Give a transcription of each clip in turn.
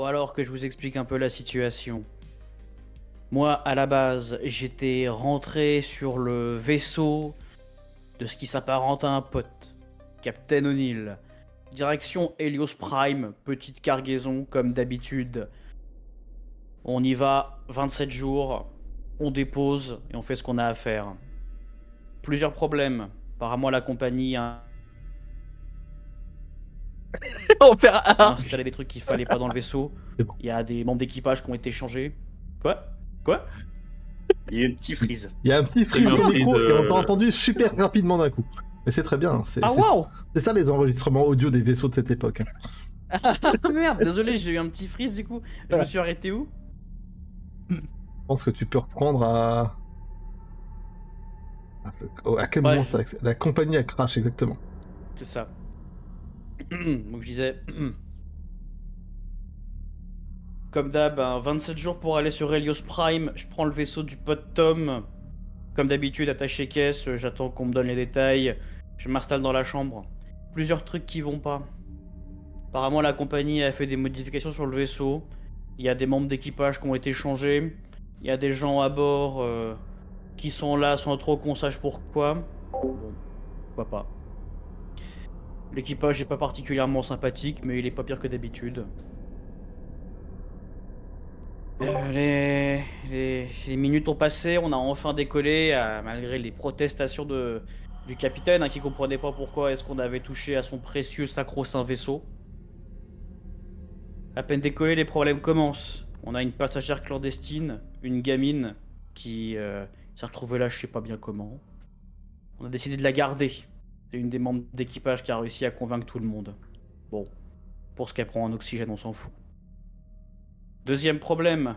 alors que je vous explique un peu la situation. Moi, à la base, j'étais rentré sur le vaisseau de ce qui s'apparente à un pote, Captain O'Neill. Direction Helios Prime, petite cargaison comme d'habitude. On y va 27 jours, on dépose et on fait ce qu'on a à faire. Plusieurs problèmes. Apparemment, la compagnie a On perd un. installé des trucs qu'il fallait pas dans le vaisseau. C'est bon. Il y a des membres d'équipage qui ont été changés. Quoi? Quoi? Il y a eu un petit freeze. Il y a un petit freeze eu un au freeze, micro et on t'a entendu super rapidement d'un coup. Mais c'est très bien. Ah waouh. C'est ça les enregistrements audio des vaisseaux de cette époque. Ah merde, désolé, j'ai eu un petit freeze du coup. Je me suis arrêté où? Je pense que tu peux reprendre à. À quel Ouais. moment ça... la compagnie a crash exactement. C'est ça. Donc je disais. Comme d'hab, 27 jours pour aller sur Helios Prime. Je prends le vaisseau du pote Tom. Comme d'habitude, attaché caisse, j'attends qu'on me donne les détails. Je m'installe dans la chambre. Plusieurs trucs qui vont pas. Apparemment, la compagnie a fait des modifications sur le vaisseau. Il y a des membres d'équipage qui ont été changés. Il y a des gens à bord qui sont là sans trop qu'on sache pourquoi. Bon, pourquoi pas. L'équipage est pas particulièrement sympathique, mais il est pas pire que d'habitude. Les minutes ont passé, on a enfin décollé, malgré les protestations du capitaine qui comprenait pas pourquoi est-ce qu'on avait touché à son précieux sacro-saint vaisseau. À peine décollé, les problèmes commencent. On a une passagère clandestine, une gamine, qui s'est retrouvée là je sais pas bien comment. On a décidé de la garder. C'est une des membres d'équipage qui a réussi à convaincre tout le monde. Bon, pour ce qu'elle prend en oxygène, on s'en fout. Deuxième problème,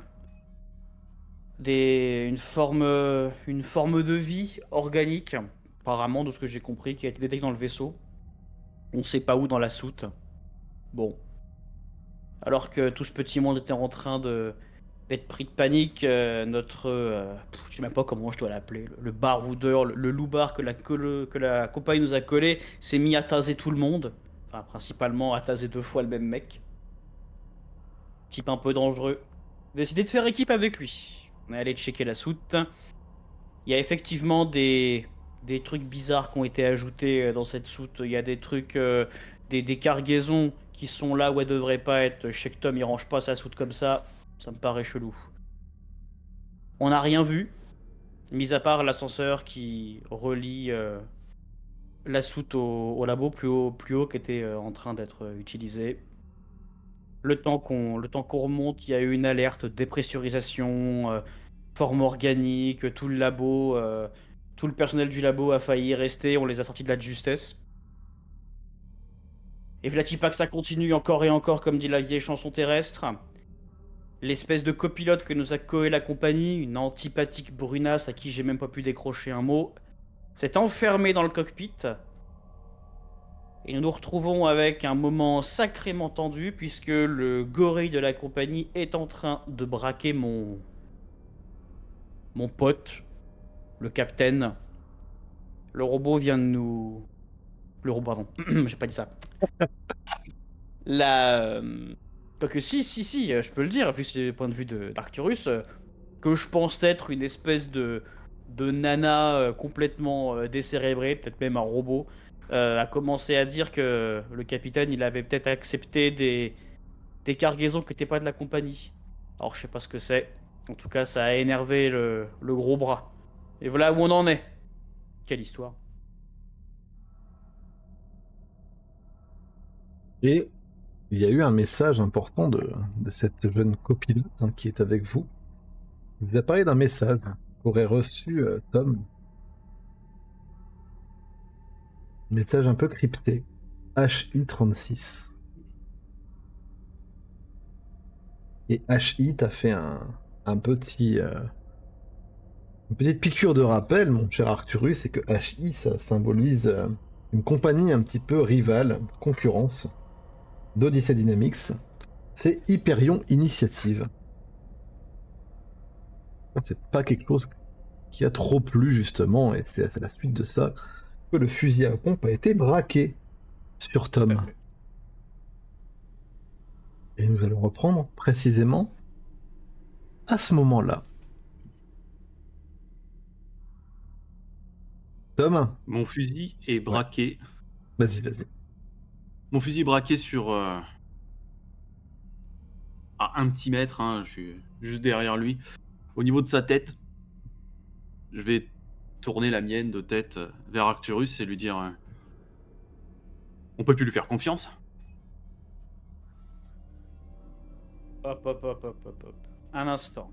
une forme de vie organique, apparemment de ce que j'ai compris, qui a été détectée dans le vaisseau. On sait pas où dans la soute. Bon. Alors que tout ce petit monde était en train d'être pris de panique, je sais même pas comment je dois l'appeler, le baroudeur, le loupard que la compagnie nous a collé, s'est mis à taser tout le monde. Enfin, principalement à taser 2 fois le même mec. Type un peu dangereux. Décidé de faire équipe avec lui. On est allé checker la soute. Il y a effectivement des trucs bizarres qui ont été ajoutés dans cette soute. Il y a des trucs, des cargaisons qui sont là où elles devraient pas être. Je sais que Tom il range pas sa soute comme ça. Ça me paraît chelou. On n'a rien vu, mis à part l'ascenseur qui relie la soute au labo plus haut qui était en train d'être utilisé. Le temps qu'on remonte, il y a eu une alerte dépressurisation, forme organique, tout le labo, tout le personnel du labo a failli y rester, on les a sortis de la justesse. Et Vlatipak, ça continue encore et encore, comme dit la vieille chanson terrestre. L'espèce de copilote que nous a collé la compagnie, une antipathique brunasse à qui j'ai même pas pu décrocher un mot, s'est enfermée dans le cockpit. Et nous nous retrouvons avec un moment sacrément tendu puisque le gorille de la compagnie est en train de braquer mon pote, le capitaine. Le robot vient de nous... Le robot, pardon, j'ai pas dit ça. Quoique si, je peux le dire, vu que c'est du point de vue d'Arcturus, que je pense être une espèce de nana complètement décérébrée, peut-être même un robot, a commencé à dire que le capitaine, il avait peut-être accepté des cargaisons qui n'étaient pas de la compagnie. Alors je sais pas ce que c'est. En tout cas, ça a énervé le gros bras. Et voilà où on en est. Quelle histoire. Et il y a eu un message important de cette jeune copilote qui est avec vous. Il vous a parlé d'un message qu'aurait reçu Tom. Un message un peu crypté. HI36. Et HI t'a fait un petit... une petite piqûre de rappel, mon cher Arcturus, c'est que HI, ça symbolise une compagnie un petit peu rivale, concurrence, d'Odyssey Dynamics. C'est Hyperion Initiative. C'est pas quelque chose qui a trop plu, justement, et c'est à la suite de ça que le fusil à pompe a été braqué sur Tom. Et nous allons reprendre précisément à ce moment-là. Tom, Mon fusil est braqué. vas-y. Mon fusil est braqué sur à 1 petit mètre, hein, je suis juste derrière lui. Au niveau de sa tête, je vais tourner la mienne de tête vers Arcturus et lui dire on peut plus lui faire confiance. Hop. Un instant.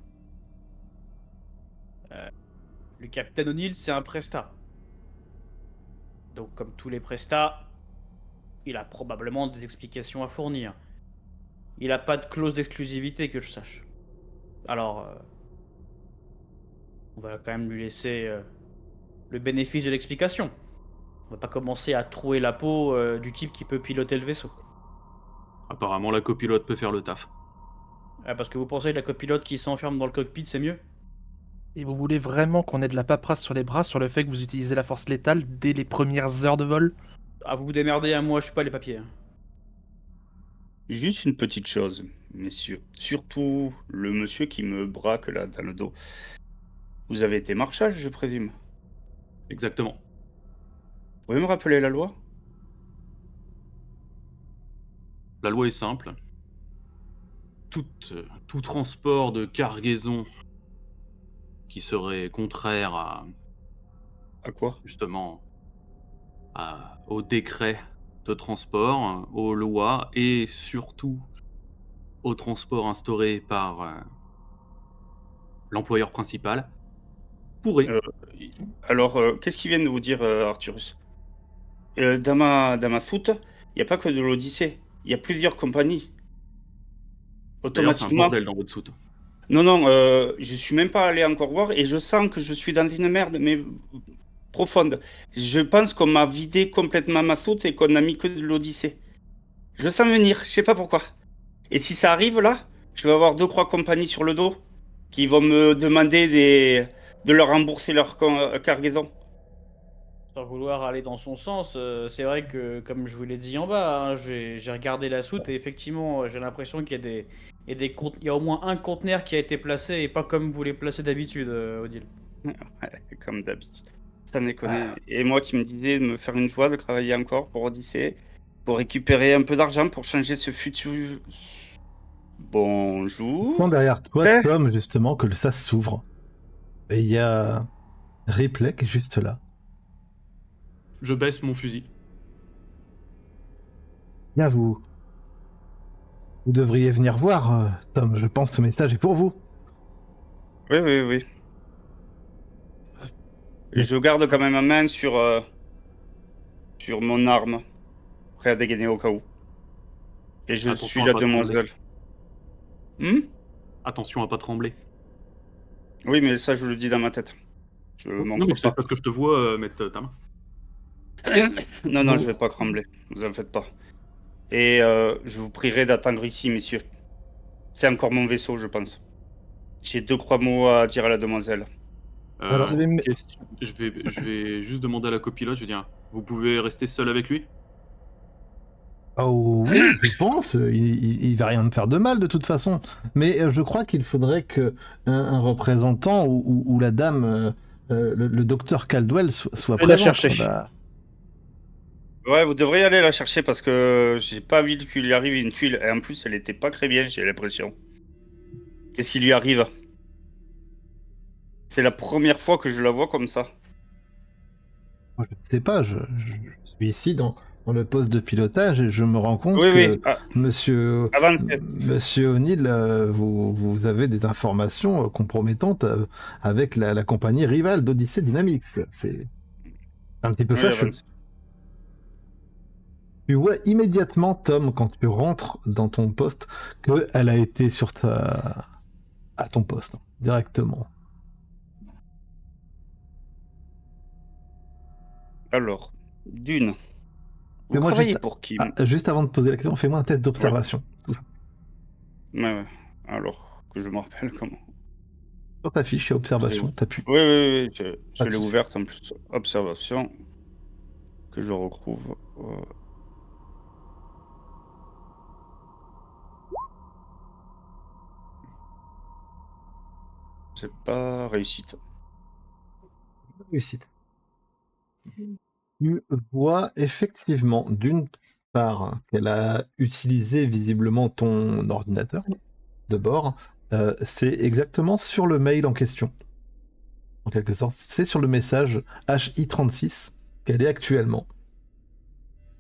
Le Capitaine O'Neill, c'est un prestat. Donc, comme tous les prestats, il a probablement des explications à fournir. Il n'a pas de clause d'exclusivité que je sache. Alors, on va quand même lui laisser le bénéfice de l'explication. On va pas commencer à trouer la peau du type qui peut piloter le vaisseau. Apparemment, la copilote peut faire le taf. Ah, parce que vous pensez que la copilote qui s'enferme dans le cockpit, c'est mieux? Et vous voulez vraiment qu'on ait de la paperasse sur les bras sur le fait que vous utilisez la force létale dès les premières heures de vol? Ah, vous vous démerdez, hein, moi je suis pas les papiers. Hein. Juste une petite chose, messieurs. Surtout le monsieur qui me braque là dans le dos. Vous avez été marshal, je présume. Exactement. Vous pouvez me rappeler la loi? La loi est simple. Tout transport de cargaison qui serait contraire à, À quoi? justement, au décret de transport, aux lois et surtout au transport instauré par l'employeur principal, pourrait. Euh, Alors, qu'est-ce qu'il vient de vous dire, Arturus? Dans ma soute, il n'y a pas que de l'Odyssée. Il y a plusieurs compagnies. D'ailleurs, c'est un Automatiquement. bordel dans votre soute. Non, je suis même pas allé encore voir et je sens que je suis dans une merde, mais profonde. Je pense qu'on m'a vidé complètement ma soute et qu'on a mis que de l'Odyssée. Je sens venir, je sais pas pourquoi. Et si ça arrive là, je vais avoir 2-3 compagnies sur le dos qui vont me demander de leur rembourser leur cargaison. Sans vouloir aller dans son sens, c'est vrai que, comme je vous l'ai dit en bas, hein, j'ai regardé la soute et effectivement, j'ai l'impression qu'il y a il y a au moins un conteneur qui a été placé et pas comme vous les placez d'habitude, Odile. Ouais, comme d'habitude. Ça me connaît. Et moi qui me disais de me faire une joie de travailler encore pour Odyssée, pour récupérer un peu d'argent pour changer ce futur. Bonjour. Derrière toi, Eh. Tom, justement, que le sas s'ouvre. Et il y a Ripley qui est juste là. Je baisse mon fusil. Bien, vous devriez venir voir, Tom. Je pense que ce message est pour vous. Oui. Je garde quand même ma main sur mon arme, prêt à dégainer au cas où. Et je Attention suis à la pas demoiselle. Attention à pas trembler. Oui, mais ça, je le dis dans ma tête. Je Non, m'en mais fous c'est pas. parce que je te vois mettre ta main. Non, je vais pas trembler. Vous en faites pas. Et je vous prierai d'attendre ici, messieurs. C'est encore mon vaisseau, je pense. J'ai 2-3 mots à dire à la demoiselle. Alors, vous avez me- Je vais juste demander à la copilote, je vais dire, vous pouvez rester seul avec lui? Oh oui, je pense. Il va rien me faire de mal de toute façon. Mais je crois qu'il faudrait que un représentant ou la dame, le docteur Caldwell, soit Je vais la présent. chercher. Ouais, vous devriez aller la chercher parce que j'ai pas envie qu'il lui arrive une tuile. Et en plus, elle était pas très bien, j'ai l'impression. Qu'est-ce qui lui arrive? C'est la première fois que je la vois comme ça. Je ne sais pas, je suis ici dans le poste de pilotage et je me rends compte Oui, que Ah, monsieur avancez. O'Neill, vous avez des informations compromettantes avec la compagnie rivale d'Odyssey Dynamics. C'est un petit peu Oui, fâcheux. avancez. Tu vois immédiatement, Tom, quand tu rentres dans ton poste, qu'elle a été à ton poste, directement. Alors, d'une. Vous Fais-moi travaillez juste, pour qui? juste avant de poser la question, fais-moi un test d'observation. Tout ça. Ouais. Alors, que je me rappelle comment. Sur ta fiche, il y a observation, t'appuies. Oui, je Pas de l'ai souci. ouverte en plus. Observation. Que je retrouve. C'est pas réussite. Réussite. Tu vois effectivement, d'une part, qu'elle a utilisé visiblement ton ordinateur de bord. C'est exactement sur le mail en question. En quelque sorte, c'est sur le message HI36 qu'elle est actuellement.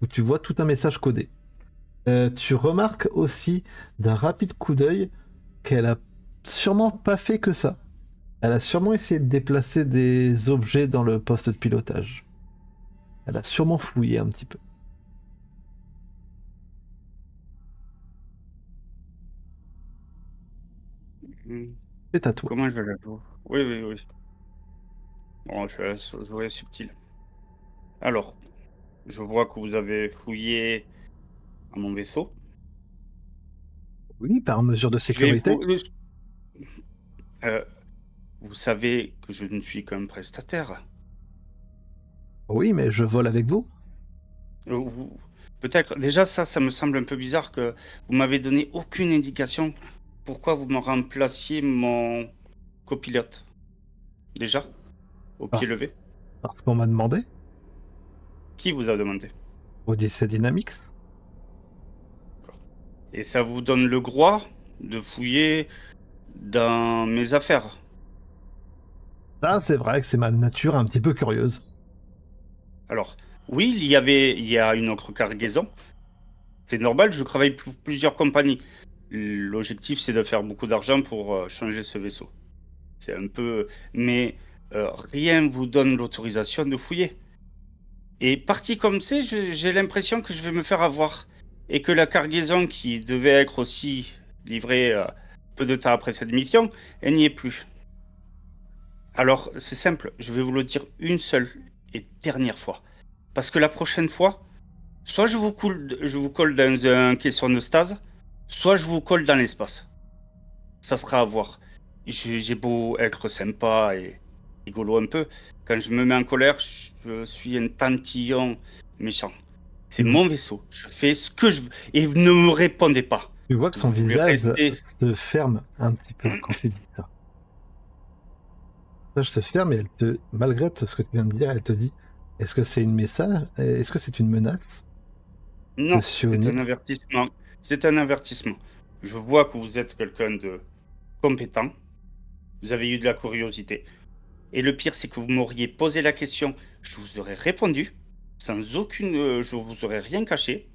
Où tu vois tout un message codé. Tu remarques aussi d'un rapide coup d'œil qu'elle a sûrement pas fait que ça. Elle a sûrement essayé de déplacer des objets dans le poste de pilotage. Elle a sûrement fouillé un petit peu. Hmm. C'est à toi. Comment je vais la jouer? Oui, oui, oui. Bon, je vais jouer subtil. Alors, je vois que vous avez fouillé à mon vaisseau. Oui, par mesure de Je vais sécurité. Euh, vous savez que je ne suis qu'un prestataire. Oui, mais je vole avec vous. Vous- Peut-être, déjà ça me semble un peu bizarre que vous m'avez donné aucune indication pourquoi vous me remplaciez mon copilote. Déjà, au pied Parce, levé. parce qu'on m'a demandé. Qui vous a demandé? Odyssey Dynamics. Et ça vous donne le droit de fouiller dans mes affaires. Ah, c'est vrai que c'est ma nature un petit peu curieuse. Alors, oui, il y a une autre cargaison. C'est normal, je travaille pour plusieurs compagnies. L'objectif, c'est de faire beaucoup d'argent pour changer ce vaisseau. C'est un peu... Mais rien vous donne l'autorisation de fouiller. Et parti comme c'est, j'ai l'impression que je vais me faire avoir. Et que la cargaison qui devait être aussi livrée peu de temps après cette mission, elle n'y est plus. Alors, c'est simple, je vais vous le dire une seule et dernière fois. Parce que la prochaine fois, soit je vous colle dans un caisson de stase, soit je vous colle dans l'espace. Ça sera à voir. J'ai beau être sympa et rigolo un peu, quand je me mets en colère, je suis un tantillon méchant. C'est Mhm. mon vaisseau, je fais ce que je veux. Et ne me répondez pas. Tu vois que son Vous voulez visage rester... se ferme un petit peu quand tu dis ça. Son visage se ferme et elle te, malgré ce que tu viens de dire, elle te dit, est-ce que c'est une message? Est-ce que c'est une menace, Non, Monsieur c'est un O'Neill? avertissement. C'est un avertissement. Je vois que vous êtes quelqu'un de compétent. Vous avez eu de la curiosité. Et le pire, c'est que vous m'auriez posé la question. Je vous aurais répondu. Sans aucune... je vous aurais rien caché.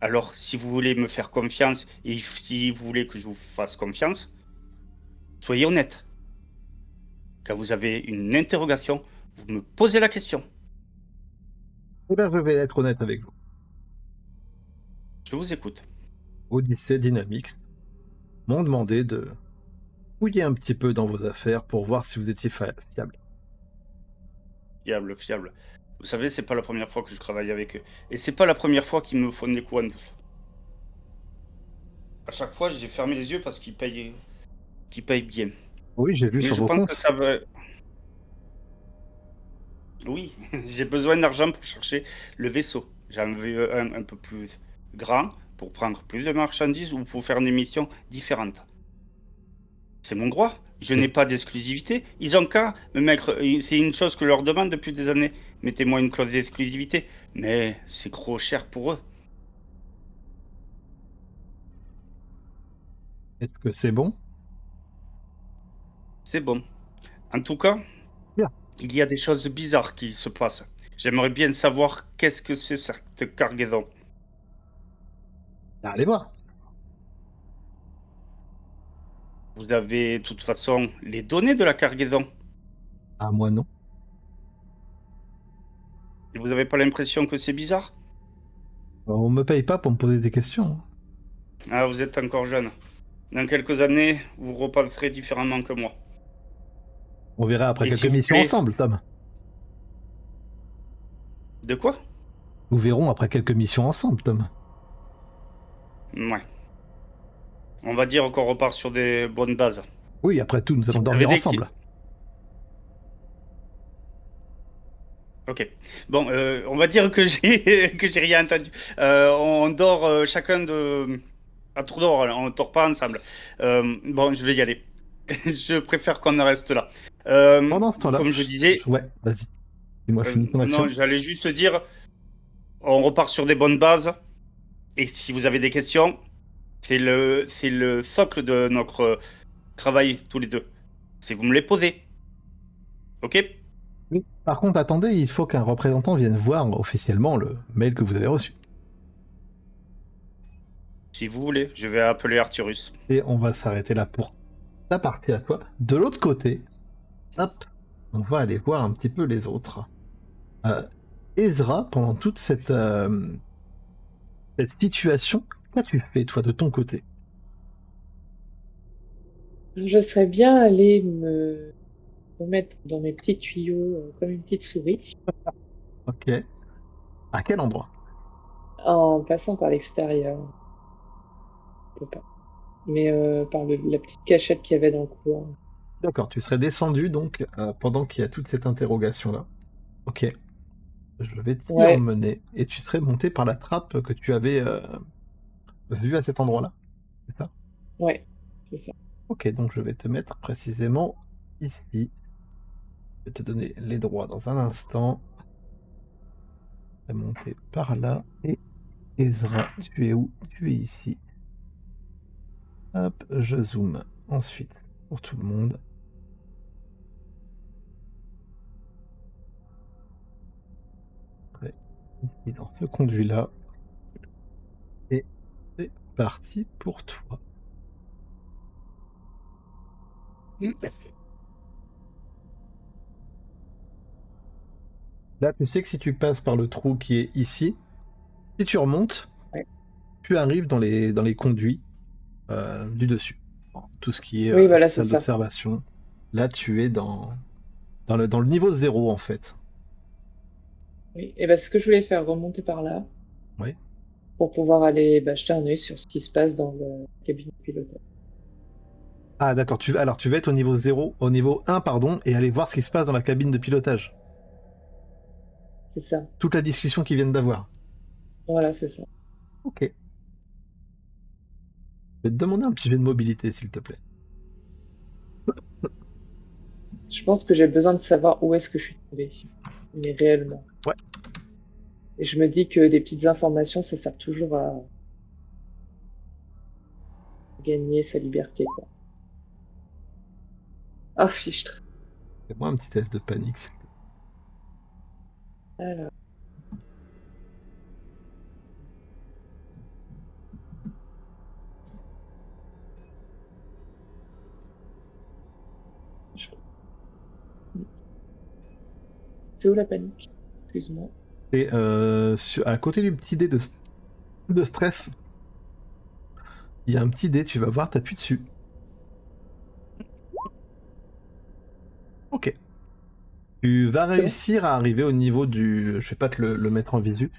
Alors, si vous voulez me faire confiance et si vous voulez que je vous fasse confiance, soyez honnête. Quand vous avez une interrogation, vous me posez la question. Eh bien, je vais être honnête avec vous. Je vous écoute. Odyssey Dynamics m'ont demandé de fouiller un petit peu dans vos affaires pour voir si vous étiez fiable. Fiable, fiable. Vous savez, c'est pas la première fois que je travaille avec eux. Et c'est pas la première fois qu'ils me font des coups en douce. À chaque fois, j'ai fermé les yeux parce qu'ils payent bien. Oui, j'ai vu Mais sur je vos pense que comptes. ça va... Oui, j'ai besoin d'argent pour chercher le vaisseau. J'en veux un peu plus grand pour prendre plus de marchandises ou pour faire des missions différentes. C'est mon droit. Je n'ai pas d'exclusivité. Ils ont qu'à me mettre... C'est une chose que je leur demande depuis des années. Mettez-moi une clause d'exclusivité. Mais c'est trop cher pour eux. Est-ce que c'est bon? C'est bon. En tout cas, Bien. il y a des choses bizarres qui se passent. J'aimerais bien savoir qu'est-ce que c'est cette cargaison. Allez voir. Vous avez de toute façon les données de la cargaison. Ah, moi non. Et vous n'avez pas l'impression que c'est bizarre? On me paye pas pour me poser des questions. Ah, vous êtes encore jeune. Dans quelques années, vous repenserez différemment que moi. On verra après Et quelques s'il vous missions plaît- ensemble, Tom. De quoi? Nous verrons après quelques missions ensemble, Tom. Ouais. On va dire qu'on repart sur des bonnes bases. Oui, après tout, nous Si allons vous dormir avez des ensemble. Ok. Bon, on va dire que j'ai que j'ai rien entendu. On dort chacun de à tour d'heure. On dort pas ensemble. Bon, je vais y aller. Je préfère qu'on en reste là. Pendant ce temps-là... Comme je disais, Ouais, vas-y. Dis-moi, finis ton action. non, j'allais juste dire, on repart sur des bonnes bases. Et si vous avez des questions, c'est le socle de notre travail tous les deux. C'est vous me les posez. Ok? Oui. Par contre, attendez, il faut qu'un représentant vienne voir officiellement le mail que vous avez reçu. Si vous voulez, je vais appeler Arturus. Et on va s'arrêter là pour ta partie à toi. De l'autre côté, hop, on va aller voir un petit peu les autres. Ezra, pendant toute cette situation, qu'as-tu fait, toi, de ton côté? Je serais bien allée me remettre dans mes petits tuyaux comme une petite souris Ok. À quel endroit? en passant par l'extérieur. Je peux pas. Mais par la petite cachette qu'il y avait dans le couloir. D'accord, tu serais descendu, donc, pendant qu'il y a toute cette interrogation-là. Ok. Je vais t'y Ouais. emmener. Et tu serais monté par la trappe que tu avais vue à cet endroit-là. C'est ça? Ouais, c'est ça. Ok, donc je vais te mettre précisément ici. Je vais te donner les droits dans un instant. Je vais monter par là. Et Ezra, tu es où? Tu es ici. Hop, je zoome ensuite pour tout le monde. Ouais, ici dans ce conduit-là. Et c'est parti pour toi. Là, tu sais que si tu passes par le trou qui est ici, si tu remontes, Ouais. tu arrives dans les conduits du dessus. Bon, tout ce qui est Oui, voilà, salle c'est ça. d'observation. Là, tu es dans le niveau 0, en fait. Oui. Et ben, ce que je voulais faire, remonter par là. Oui. Pour pouvoir aller jeter un œil sur ce qui se passe dans le cabinet de pilotage. Ah, d'accord. Alors, tu vas être au niveau 0, au niveau 1, pardon, et aller voir ce qui se passe dans la cabine de pilotage. C'est ça. Toute la discussion qu'ils viennent d'avoir. Voilà, c'est ça. Ok. Je vais te demander un petit jet de mobilité, s'il te plaît. Je pense que j'ai besoin de savoir où est-ce que je suis tombé. Mais réellement. Ouais. Et je me dis que des petites informations, ça sert toujours à gagner sa liberté, quoi. Ah, fichtre. Fais-moi un petit test de panique. Alors. C'est où la panique? Excuse-moi. Et à côté du petit dé de stress, il y a un petit dé, tu vas voir, t'appuies dessus. Ok. Tu vas réussir à arriver au niveau du... Je vais pas te le mettre en visu.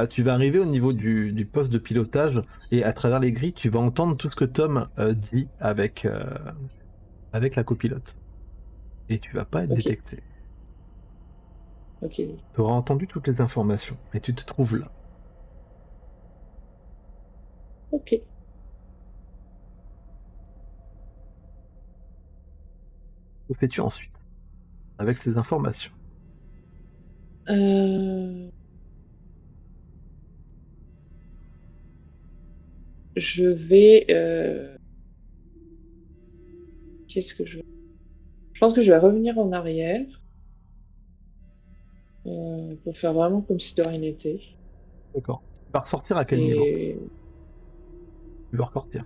Tu vas arriver au niveau du poste de pilotage et à travers les grilles, tu vas entendre tout ce que Tom dit avec la copilote. Et tu vas pas être Ok. détecté. Ok. Tu auras entendu toutes les informations et tu te trouves là. Ok. Que fais-tu ensuite avec ces informations? Je vais... Qu'est-ce que je... Je pense que je vais revenir en arrière pour faire vraiment comme si de rien n'était. D'accord. Tu vas ressortir à quel niveau? Et... Tu vas ressortir.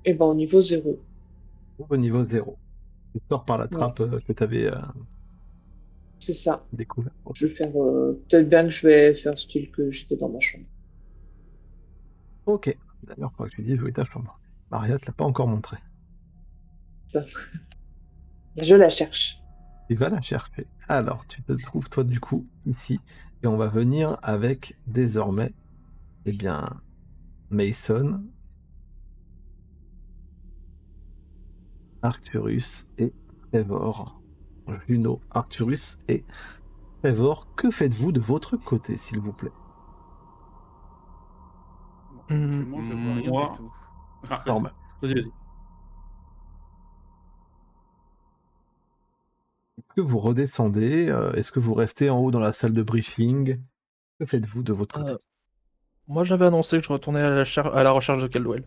Et ben au niveau 0. Au niveau 0. Tu sors par la trappe que tu avais C'est ça. découvert. Je vais faire... Peut-être bien que je vais faire style que j'étais dans ma chambre. Ok. D'ailleurs, il faudra que tu dises où est ta chambre. Maria ne l'a pas encore montré. Ça. Je la cherche. Tu vas la chercher. Alors, tu te trouves toi du coup ici. Et on va venir avec désormais, eh bien, Mason, Arcturus et Trevor. Juno, Arcturus et Trevor, que faites-vous de votre côté, s'il vous plaît? Moi, je vois rien Moi- du tout. Ah, Normal. vas-y. Est-ce que vous redescendez? Est-ce que vous restez en haut dans la salle de briefing? Que faites-vous de votre côté? Moi, j'avais annoncé que je retournais à la recherche de Caldwell,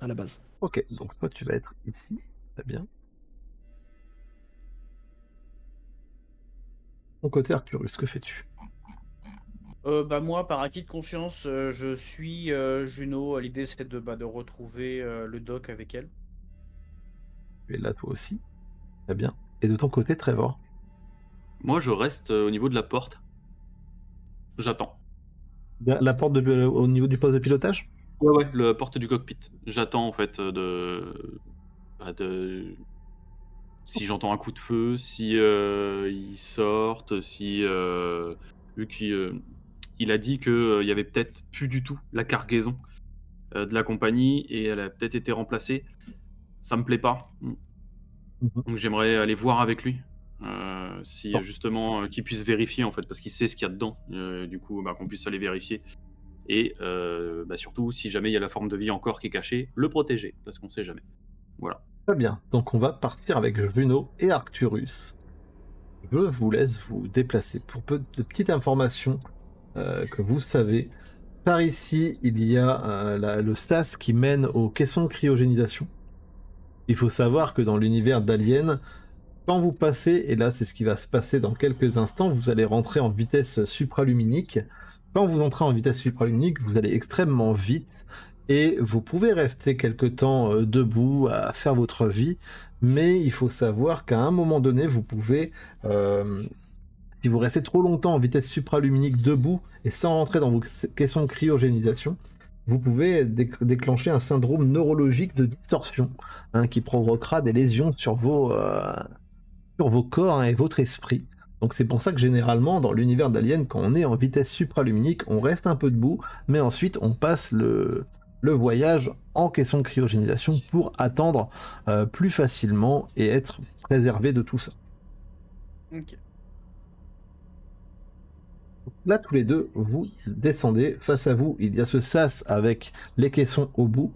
à la base. Ok, donc toi tu vas être ici. Très bien. Ton côté Arcturus, que fais-tu? Bah moi, par acquis de conscience, je suis Juno. L'idée, c'est de retrouver le doc avec elle. Tu es là toi aussi. Très bien. Et de ton côté, Trevor? Moi, je reste au niveau de la porte. J'attends. La porte au niveau du poste de pilotage? Ouais, la porte du cockpit. J'attends en fait si j'entends un coup de feu, si ils sortent, si vu qu'il a dit que il y avait peut-être plus du tout la cargaison de la compagnie et elle a peut-être été remplacée. Ça me plaît pas. Mhm. Donc j'aimerais aller voir avec lui. Si Bon. justement qu'il puisse vérifier en fait parce qu'il sait ce qu'il y a dedans. Du coup, qu'on puisse aller vérifier. Et surtout, si jamais il y a la forme de vie encore qui est cachée, le protéger, parce qu'on sait jamais. Voilà. Très bien. Donc on va partir avec Juno et Arcturus. Je vous laisse vous déplacer. Pour peu de petites informations que vous savez, par ici, il y a le sas qui mène aux caissons de cryogénisation. Il faut savoir que dans l'univers d'Alien, quand vous passez, et là c'est ce qui va se passer dans quelques instants, vous allez rentrer en vitesse supraluminique. Quand vous entrez en vitesse supraluminique, vous allez extrêmement vite et vous pouvez rester quelque temps debout à faire votre vie, mais il faut savoir qu'à un moment donné, vous pouvez, si vous restez trop longtemps en vitesse supraluminique debout et sans rentrer dans vos caissons de cryogénisation, vous pouvez déclencher un syndrome neurologique de distorsion qui provoquera des lésions sur vos corps et votre esprit. Donc c'est pour ça que généralement dans l'univers d'Alien, quand on est en vitesse supraluminique, on reste un peu debout, mais ensuite on passe le voyage en caisson de cryogénisation pour attendre plus facilement et être préservé de tout ça. Ok. Là, tous les deux, vous descendez. Face à vous, il y a ce sas avec les caissons au bout.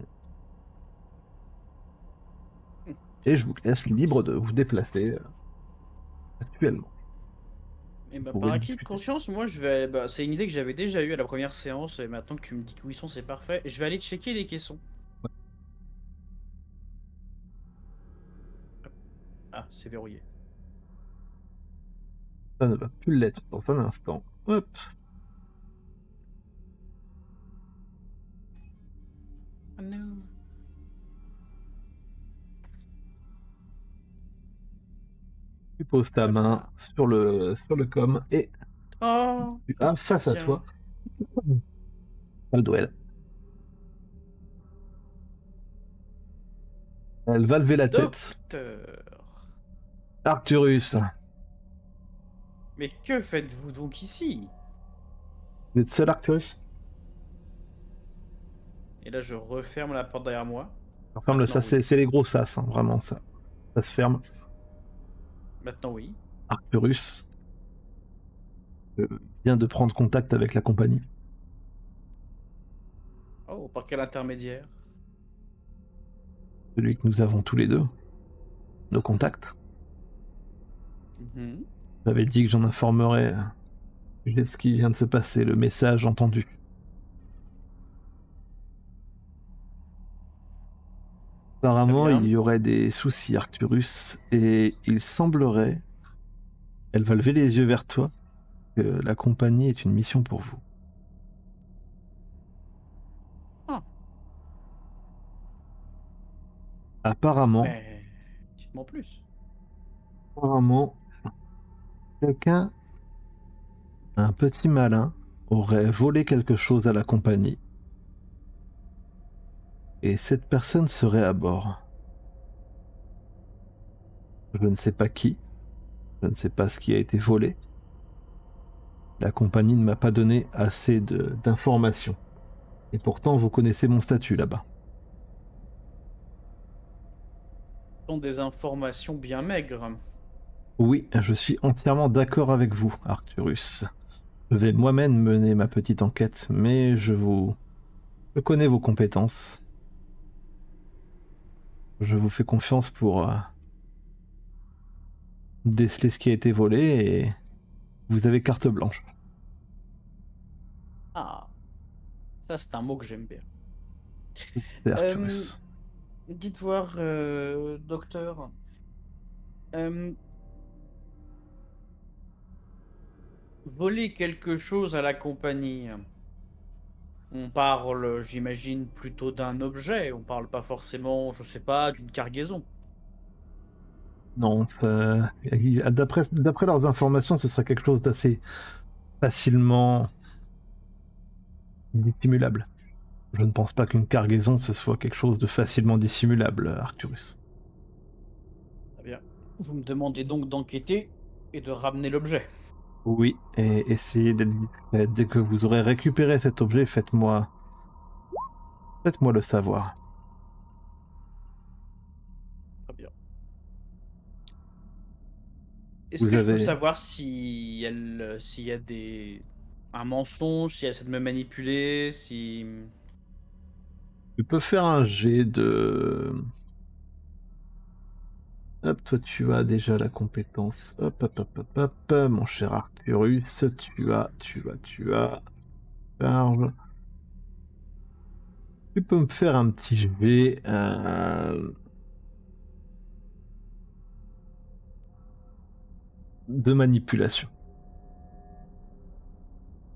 Et je vous laisse libre de vous déplacer actuellement. Et bah, Vous par pouvez acquis de discuter. conscience, moi je vais. Bah, c'est une idée que j'avais déjà eue à la première séance, et maintenant que tu me dis où ils sont, c'est parfait. Je vais aller checker les caissons. Ah, c'est verrouillé. Ça ne va plus l'être dans un instant. Hop. Oh non. Tu poses ta main sur le com et Oh, tu as face à tiens. toi Caldwell. Elle va lever la tête. Docteur. Arcturus, Mais que faites-vous donc ici? vous êtes seul, Arcturus? Et là, je referme la porte derrière moi. Ferme-le, ça Maintenant, oui. c'est les gros sas, vraiment ça. Ça se ferme. Maintenant, oui. Arcturus vient de prendre contact avec la compagnie. Oh, par quel intermédiaire? Celui que nous avons tous les deux. Nos contacts. Mhm. J'avais dit que j'en informerais de ce qui vient de se passer, le message entendu. Apparemment, Très bien. il y aurait des soucis, Arcturus, et il semblerait, elle va lever les yeux vers toi, que la compagnie est une mission pour vous. Ah. Apparemment, Mais dites-moi plus. Quelqu'un, un petit malin, aurait volé quelque chose à la compagnie. Et cette personne serait à bord. Je ne sais pas qui, je ne sais pas ce qui a été volé. La compagnie ne m'a pas donné assez d'informations. Et pourtant, vous connaissez mon statut là-bas. Ce sont des informations bien maigres. Oui, je suis entièrement d'accord avec vous, Arcturus. Je vais moi-même mener ma petite enquête, mais je connais vos compétences. Je vous fais confiance pour déceler ce qui a été volé et vous avez carte blanche. Ah, ça c'est un mot que j'aime bien. C'est Arcturus. Dites voir, docteur. Voler quelque chose à la compagnie. On parle, j'imagine, plutôt d'un objet. On parle pas forcément, je sais pas, d'une cargaison. Non, d'après leurs informations, ce serait quelque chose d'assez facilement dissimulable. Je ne pense pas qu'une cargaison ce soit quelque chose de facilement dissimulable, Arcturus. Très bien. Vous me demandez donc d'enquêter et de ramener l'objet. Oui, et essayez d'être discret. Dès que vous aurez récupéré cet objet, faites-moi le savoir. Très bien. Est-ce Vous que je peux avez... savoir si s'il y a un mensonge, si elle essaie de me manipuler, si... Tu peux faire un jet de... Hop, toi tu as déjà la compétence. Hop, hop, hop, hop, hop, mon cher Arcturus, tu as... Charge. Tu peux me faire un petit jet de manipulation.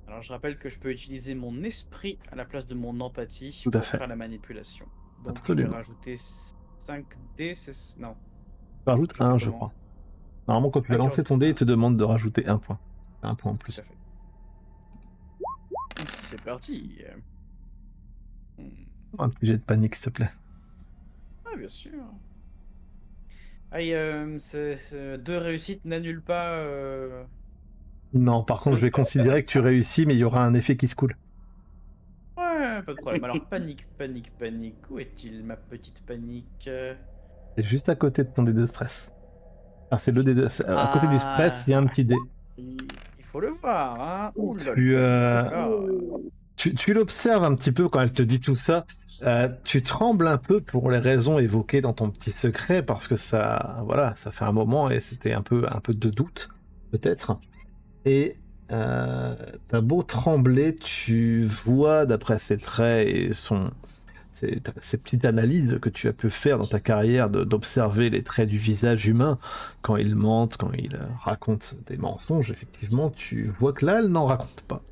Alors je rappelle que je peux utiliser mon esprit à la place de mon empathie Tout à pour fait. faire la manipulation. Donc je Absolument. vais rajouter 5 dés, non. Tu rajoutes Je fais 1, je comment? crois. Normalement, quand tu vas Ah, tu lancer ton rajoutes dé, il un. te demande de rajouter 1 point. 1 point en Tout plus. à fait. C'est parti. Hmm. Un petit jet de panique, s'il te plaît. Ah, bien sûr. Aïe, 2 réussites n'annulent pas. Non, par contre, je vais considérer que tu réussis, mais il y aura un effet qui se coule. Ouais, pas de problème. Alors, panique, panique, panique. Où est-il, ma petite panique? C'est juste à côté de ton dé de stress. Ah, c'est le dé de... À côté du stress, il y a un petit dé. Il faut le voir, hein. Ouh là Tu, là là là. tu l'observes un petit peu quand elle te dit tout ça. Tu trembles un peu pour les raisons évoquées dans ton petit secret parce que ça, voilà, ça fait un moment et c'était un peu de doute, peut-être. Et t'as beau trembler, tu vois d'après ses traits et ces petites analyses que tu as pu faire dans ta carrière d'observer les traits du visage humain quand il mente, quand il raconte des mensonges, effectivement, tu vois que là, elle n'en raconte pas.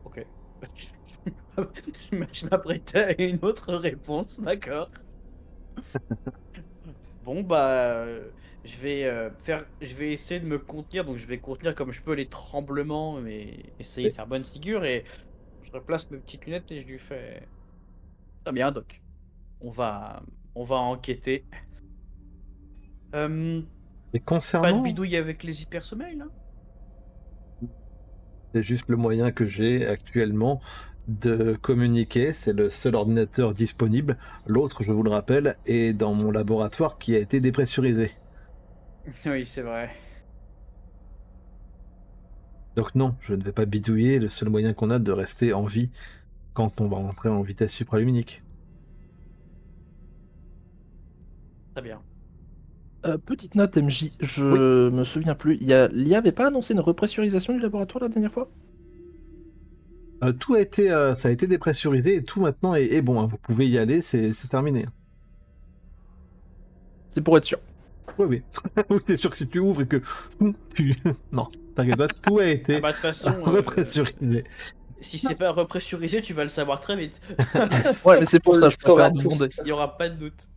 Ok. Je m'apprêtais à une autre réponse, d'accord. Bon bah, je vais essayer de me contenir, donc je vais contenir comme je peux les tremblements, mais essayer de faire bonne figure et je replace mes petites lunettes et je lui fais. Très bien, Doc. On va, on va enquêter. Euh, Et Pas de concernant, bidouille avec les hypersommeils, là? c'est juste le moyen que j'ai actuellement de communiquer, c'est le seul ordinateur disponible. L'autre, je vous le rappelle, est dans mon laboratoire qui a été dépressurisé. Oui, c'est vrai. Donc non, je ne vais pas bidouiller le seul moyen qu'on a de rester en vie quand on va rentrer en vitesse supraluminique. Très bien. Petite note, MJ, je Oui. me souviens plus. L'IA avait pas annoncé une repressurisation du laboratoire la dernière fois? Tout a été, ça a été dépressurisé et tout maintenant est bon, hein. Vous pouvez y aller, c'est terminé. C'est pour être sûr. Oui, oui. Oui, c'est sûr que si tu ouvres et que tu... Non, t'inquiète pas, tout a Ah été bah de toute façon, repressurisé. si c'est pas repressurisé, tu vas le savoir très vite. Ouais, mais c'est pour On ça, le je préfère saura demander. tous. Il y aura pas de doute.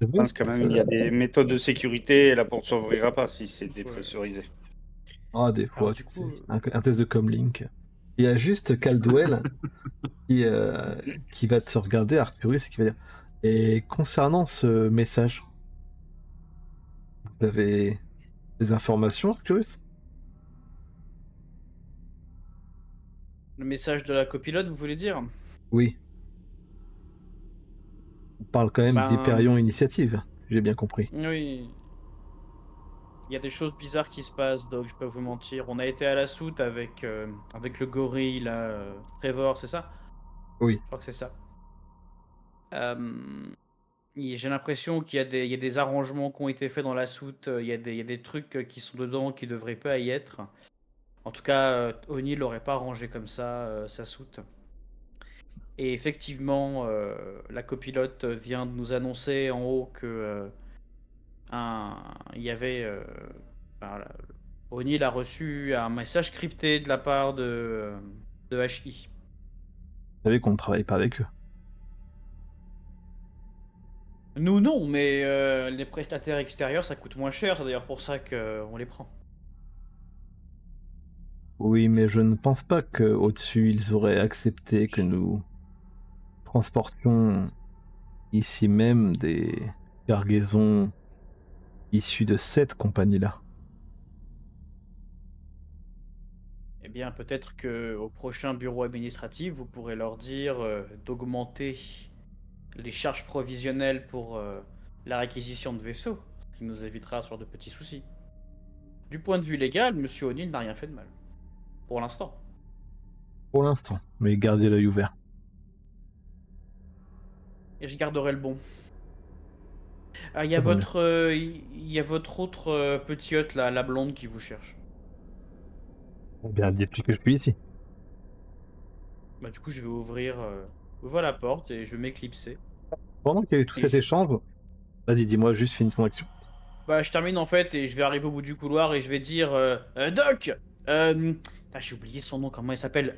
Je Je pense quand même qu'il y a des méthodes de sécurité et la porte s'ouvrira pas si c'est dépressurisé. Ah, des fois, Alors, du tu coup, sais, un test de comlink. Il y a juste Caldwell qui va te regarder, Arcturus, et qui va dire et concernant ce message, vous avez des informations, Arcturus? le message de la copilote, vous voulez dire? Oui. On parle quand même Ben, d'Hyperion Initiative, si j'ai bien compris. oui. Il y a des choses bizarres qui se passent, donc je peux vous mentir. On a été à la soute avec le gorille, là, Trevor, c'est ça? Oui. Je crois que c'est ça. J'ai l'impression qu'il y a des arrangements qui ont été faits dans la soute. Il y a des trucs qui sont dedans qui devraient pas y être. En tout cas, O'Neill n'aurait pas rangé comme ça sa soute. Et effectivement, la copilote vient de nous annoncer en haut que il y avait. Enfin, O'Neill a reçu un message crypté de la part de HI. Vous savez qu'on ne travaille pas avec eux. Nous, non, mais les prestataires extérieurs, ça coûte moins cher. C'est d'ailleurs pour ça qu'on les prend. Oui, mais je ne pense pas qu'au-dessus, ils auraient accepté que nous transportions ici même des cargaisons issues de cette compagnie-là. Eh bien, peut-être que au prochain bureau administratif, vous pourrez leur dire d'augmenter les charges provisionnelles pour la réquisition de vaisseaux, ce qui nous évitera ce genre de petits soucis. Du point de vue légal, Monsieur O'Neill n'a rien fait de mal. Pour l'instant. Pour l'instant, mais gardez l'œil ouvert. Et je garderai le bon. Ah, il y a Ça va votre, il y a votre autre petit hôte, là, la blonde, qui vous cherche. Bien, depuis que je suis ici. Bah, du coup, je vais ouvrir la porte et je vais m'éclipser. Pendant qu'il y a eu tout Et cet je- échange, vas-y, dis-moi juste, finis ton action. Bah, je termine en fait et je vais arriver au bout du couloir et je vais dire Doc putain, j'ai oublié son nom, comment il s'appelle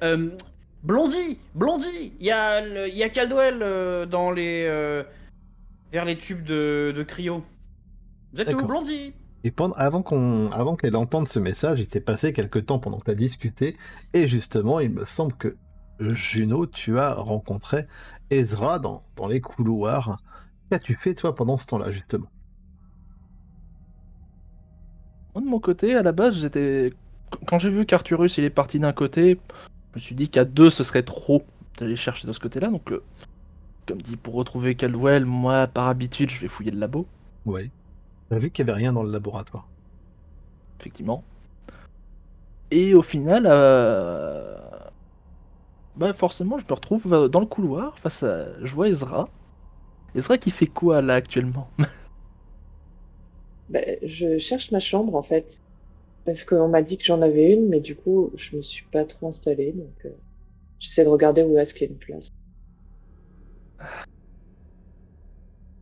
Blondie Blondie il y a Caldwell dans vers les tubes de cryo. Vous êtes où, D'accord. Blondie? Et avant qu'elle entende ce message, il s'est passé quelque temps pendant que tu as discuté, et justement, il me semble que Juno, tu as rencontré Ezra dans les couloirs. Qu'as-tu fait, toi, pendant ce temps-là, justement? Moi, de mon côté, à la base, quand j'ai vu qu'Arturus il est parti d'un côté, je me suis dit qu'à deux, ce serait trop d'aller chercher de ce côté-là. Donc, comme dit, pour retrouver Caldwell, moi, par habitude, je vais fouiller le labo, Ouais. T'as vu qu'il n'y avait rien dans le laboratoire. effectivement. Et au final, bah forcément, je me retrouve dans le couloir face à. Je vois Ezra. Ezra qui fait quoi là actuellement? Bah, je cherche ma chambre en fait. Parce qu'on m'a dit que j'en avais une, mais du coup, je me suis pas trop installée. Donc, j'essaie de regarder où est-ce qu'il y a une place.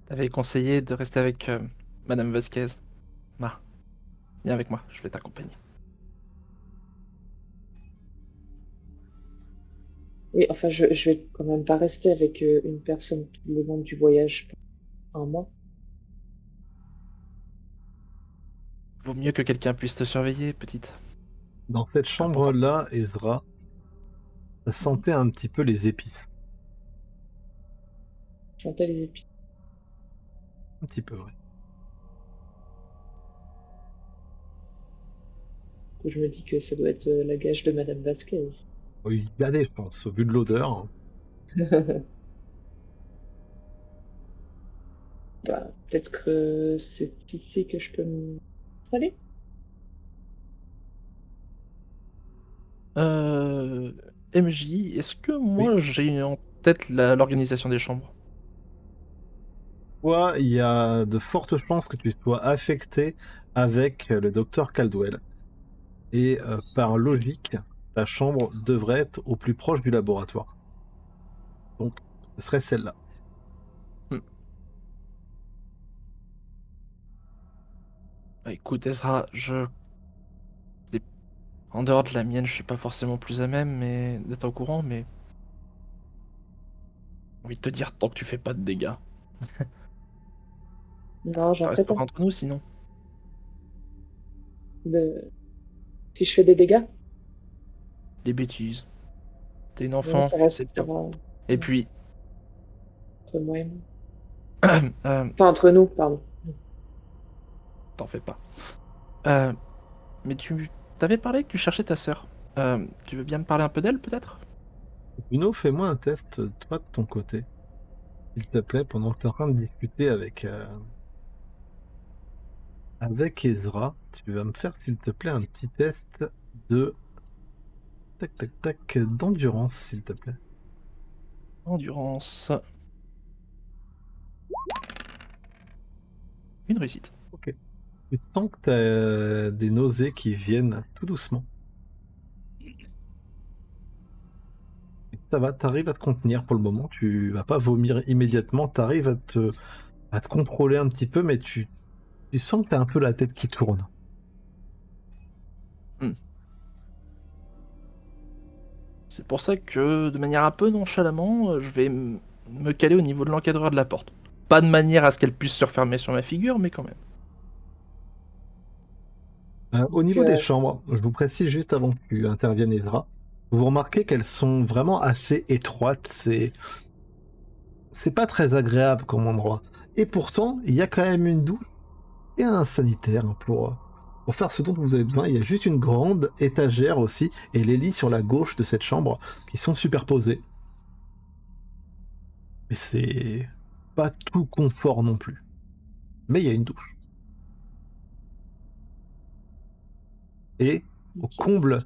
T'avais conseillé de rester avec Madame Vasquez. Bah, viens avec moi, je vais t'accompagner. Oui, enfin, je vais quand même pas rester avec une personne tout le long du voyage pendant un mois. Vaut mieux que quelqu'un puisse te surveiller, petite. Dans cette C'est important. chambre-là, Ezra, ça sentait un petit peu les épices. Je sentais les épis. Un petit peu, ouais. Du coup, je me dis que ça doit être la gage de Madame Vasquez. Oui, regardez, je pense, au vu de l'odeur. Bah, peut-être que c'est ici que je peux m'installer. MJ, est-ce que Oui. moi j'ai en tête l'organisation des chambres? Toi, il y a de fortes chances que tu sois affecté avec le docteur Caldwell. Et par logique, ta chambre devrait être au plus proche du laboratoire. Donc, ce serait celle-là. Bah, écoute, Ezra, en dehors de la mienne, je suis pas forcément plus à même d'être au courant, mais. J'ai envie de te dire, tant que tu fais pas de dégâts. Non, Ça j'en fais pas. restera entre nous sinon. De... Si je fais des dégâts, Des bêtises. T'es une non, enfant, ça je sais bien. restera Et puis, entre moi et moi. euh, Enfin, entre nous, pardon. t'en fais pas. Euh, mais tu t'avais parlé que tu cherchais ta sœur. Tu veux bien me parler un peu d'elle, peut-être? Bruno, fais-moi un test, toi, de ton côté. S'il te plaît, pendant que tu es en train de discuter avec Avec Ezra, tu vas me faire, s'il te plaît, un petit test de... Tac, tac, tac, d'endurance, s'il te plaît. Endurance. Une réussite. Tu sens que t'as des nausées qui viennent tout doucement. Ça va, t'arrives à te contenir pour le moment. Tu vas pas vomir immédiatement. T'arrives à te contrôler un petit peu, mais tu sens que t'as un peu la tête qui tourne. C'est pour ça que, de manière un peu nonchalamment, je vais me caler au niveau de l'encadreur de la porte. Pas de manière à ce qu'elle puisse se refermer sur ma figure, mais quand même. Au Donc, niveau des chambres, je vous précise juste avant que tu interviennes, Ezra, vous remarquez qu'elles sont vraiment assez étroites. C'est pas très agréable comme endroit. Et pourtant, il y a quand même une douche et un sanitaire pour faire ce dont vous avez besoin. Il y a juste une grande étagère aussi et les lits sur la gauche de cette chambre qui sont superposés. Mais c'est pas tout confort non plus. Mais il y a une douche. Et au comble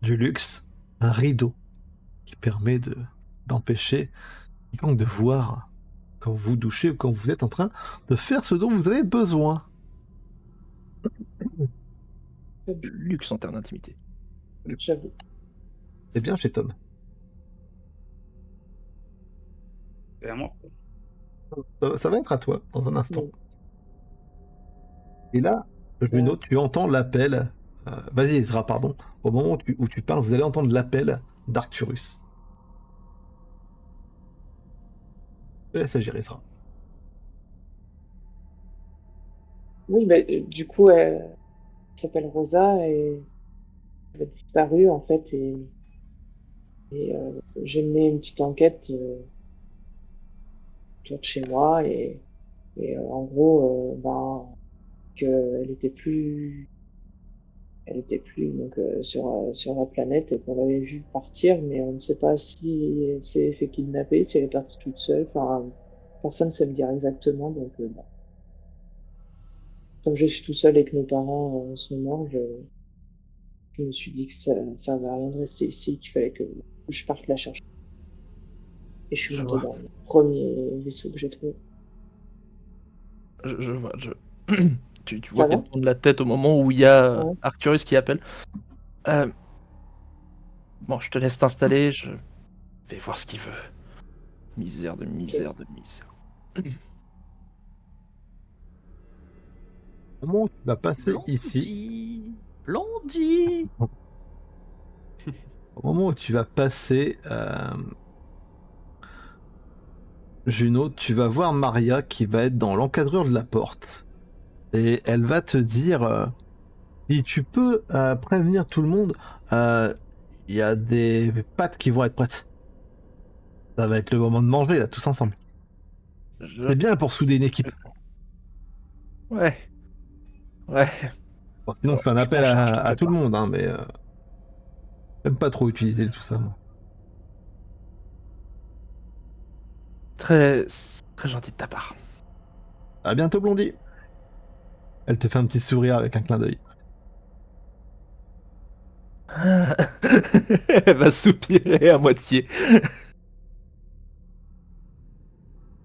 du luxe, un rideau qui permet d'empêcher quiconque de voir quand vous douchez ou quand vous êtes en train de faire ce dont vous avez besoin. Luxe en termes d'intimité. j'avoue. C'est bien chez Tom. C'est à moi. Ça va être à toi dans un instant. Mm. Et là, Juno, tu entends l'appel. Vas-y, Ezra, pardon. Au moment où tu parles, vous allez entendre l'appel d'Arcturus. Je laisse agir, Ezra. Oui, bah, du coup, elle s'appelle Rosa et elle a disparu en fait et j'ai mené une petite enquête autour de chez moi et en gros, ben, elle était plus donc sur la planète et qu'on l'avait vue partir, mais on ne sait pas si elle s'est fait kidnapper, si elle est partie toute seule. Enfin, personne ne sait me dire exactement. Donc, bon. Comme je suis tout seul avec mes parents en ce moment, je me suis dit que ça servait à rien de rester ici, qu'il fallait que je parte la chercher. Et je suis Je montée vois. dans le premier vaisseau que j'ai trouvé. Je vois. Tu vois Ça va? qu'elle tourne la tête au moment où il y a Ouais. Arcturus qui appelle. Euh, Bon, je te laisse t'installer, je vais voir ce qu'il veut. Misère de misère de misère. Au moment où tu vas passer ici, Blondie. au moment où tu vas passer, Juno, tu vas voir Maria qui va être dans l'encadreur de la porte. Et elle va te dire, si tu peux prévenir tout le monde, il y a des pâtes qui vont être prêtes. Ça va être le moment de manger, là, tous ensemble. C'est bien pour souder une équipe. Ouais. Ouais. Bon, sinon, je fais un Je appel m'en charge, t'en à fais tout pas. le monde, hein, mais j'aime pas trop utiliser tout ça, moi. Très, très gentil de ta part. À bientôt, Blondie. Elle te fait un petit sourire avec un clin d'œil. Elle va soupirer à moitié.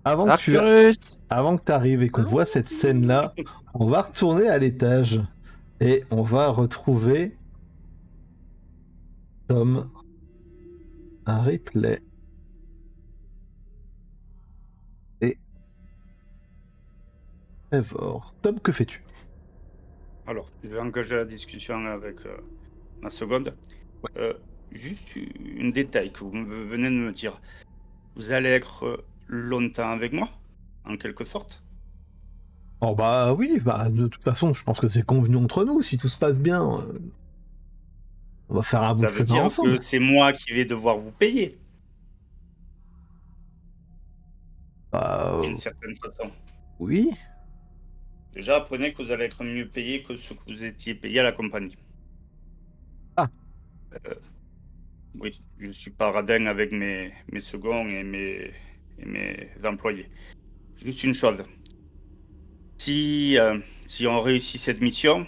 Arcturus! Avant que tu arrives et qu'on voit cette scène-là, on va retourner à l'étage et on va retrouver Tom, un replay et Trevor. Tom, que fais-tu? Alors, je vais engager la discussion avec ma seconde. Euh, juste un détail que vous venez de me dire. Vous allez être longtemps avec moi, en quelque sorte. Oh bah oui, bah de toute façon, je pense que c'est convenu entre nous. Si tout se passe bien, on va faire un bout Ça de veut chemin dire ensemble. que c'est moi qui vais devoir vous payer, Bah d'une certaine façon. oui. Déjà, apprenez que vous allez être mieux payé que ce que vous étiez payé à la compagnie. Ah. Oui, je suis pas radin avec mes seconds et mes employés. Juste une chose. Si on réussit cette mission,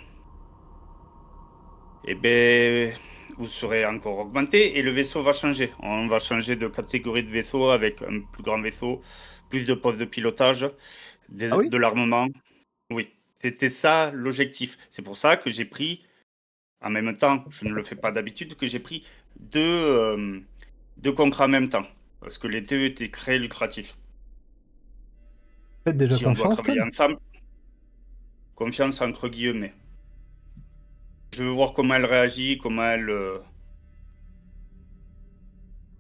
eh ben, vous serez encore augmenté et le vaisseau va changer. On va changer de catégorie de vaisseau avec un plus grand vaisseau, plus de postes de pilotage, Ah oui? de l'armement. Oui, c'était ça l'objectif. C'est pour ça que j'ai pris, en même temps, je ne le fais pas d'habitude, que j'ai pris deux contrats en même temps. Parce que les deux étaient très lucratifs. Faites déjà Si on doit confiance, travailler Tom. ensemble, confiance entre guillemets. Je veux voir comment elle réagit, comment elle.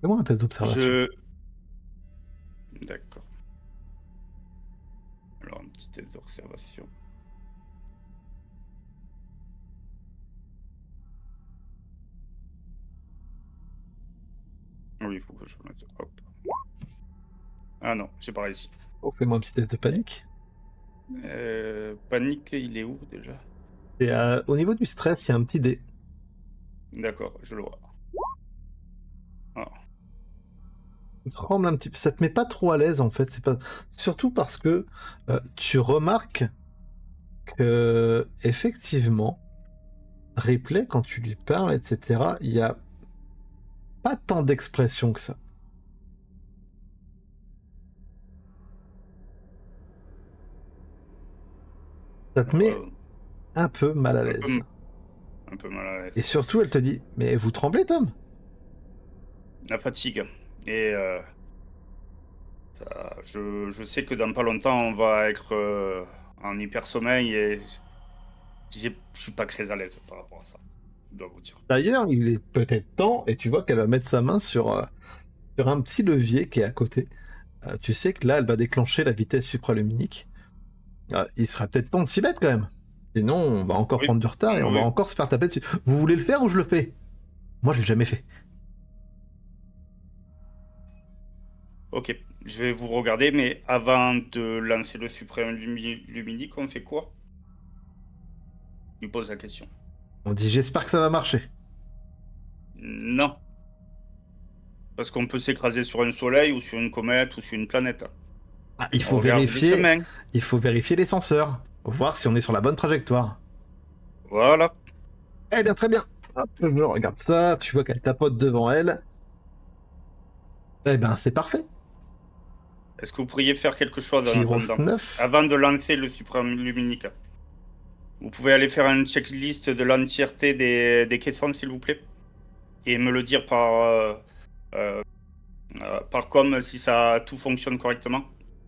Fais-moi un test d'observation. Je. D'accord. Alors, un petit test d'observation. Oui, il faut que je mette. Hop. Ah non, j'ai pas réussi. Oh, fais-moi un petit test de panique. Panique, il est où déjà? Et au niveau du stress, il y a un petit dé. D'accord, je le vois. Tu trembles un petit peu. Ça te met pas trop à l'aise en fait. C'est pas surtout parce que tu remarques que effectivement, Ripley, quand tu lui parles, etc., il y a pas tant d'expression que ça. Ça te met un peu mal à l'aise. Un peu mal à l'aise. Et surtout, elle te dit, mais vous tremblez, Tom? La fatigue. Et je sais que dans pas longtemps, on va être en hyper sommeil et je suis pas très à l'aise par rapport à ça. Je dois vous dire. D'ailleurs, il est peut-être temps, et tu vois qu'elle va mettre sa main sur un petit levier qui est à côté. Tu sais que là, elle va déclencher la vitesse supraluminique. Il serait peut-être temps de s'y mettre quand même. Sinon, on va encore Oui. prendre du retard et on va Oui. encore se faire taper dessus. Vous voulez le faire ou je le fais? Moi, je l'ai jamais fait. Ok, je vais vous regarder, mais avant de lancer le suprême luminique, on fait quoi? Je lui pose la question. On dit, j'espère que ça va marcher. Non. Parce qu'on peut s'écraser sur un soleil ou sur une comète ou sur une planète. Il On faut regarde les vérifier. chemins. Il faut vérifier les senseurs. Voir si on est sur la bonne trajectoire. Voilà. Eh bien, très bien. Hop, je regarde ça. Tu vois qu'elle tapote devant elle. Eh ben, c'est parfait. Est-ce que vous pourriez faire quelque chose en Gyros attendant, 9. avant de lancer le suprême luminique? Vous pouvez aller faire une checklist de l'entièreté des caissons, s'il vous plaît, et me le dire par com si ça tout fonctionne correctement.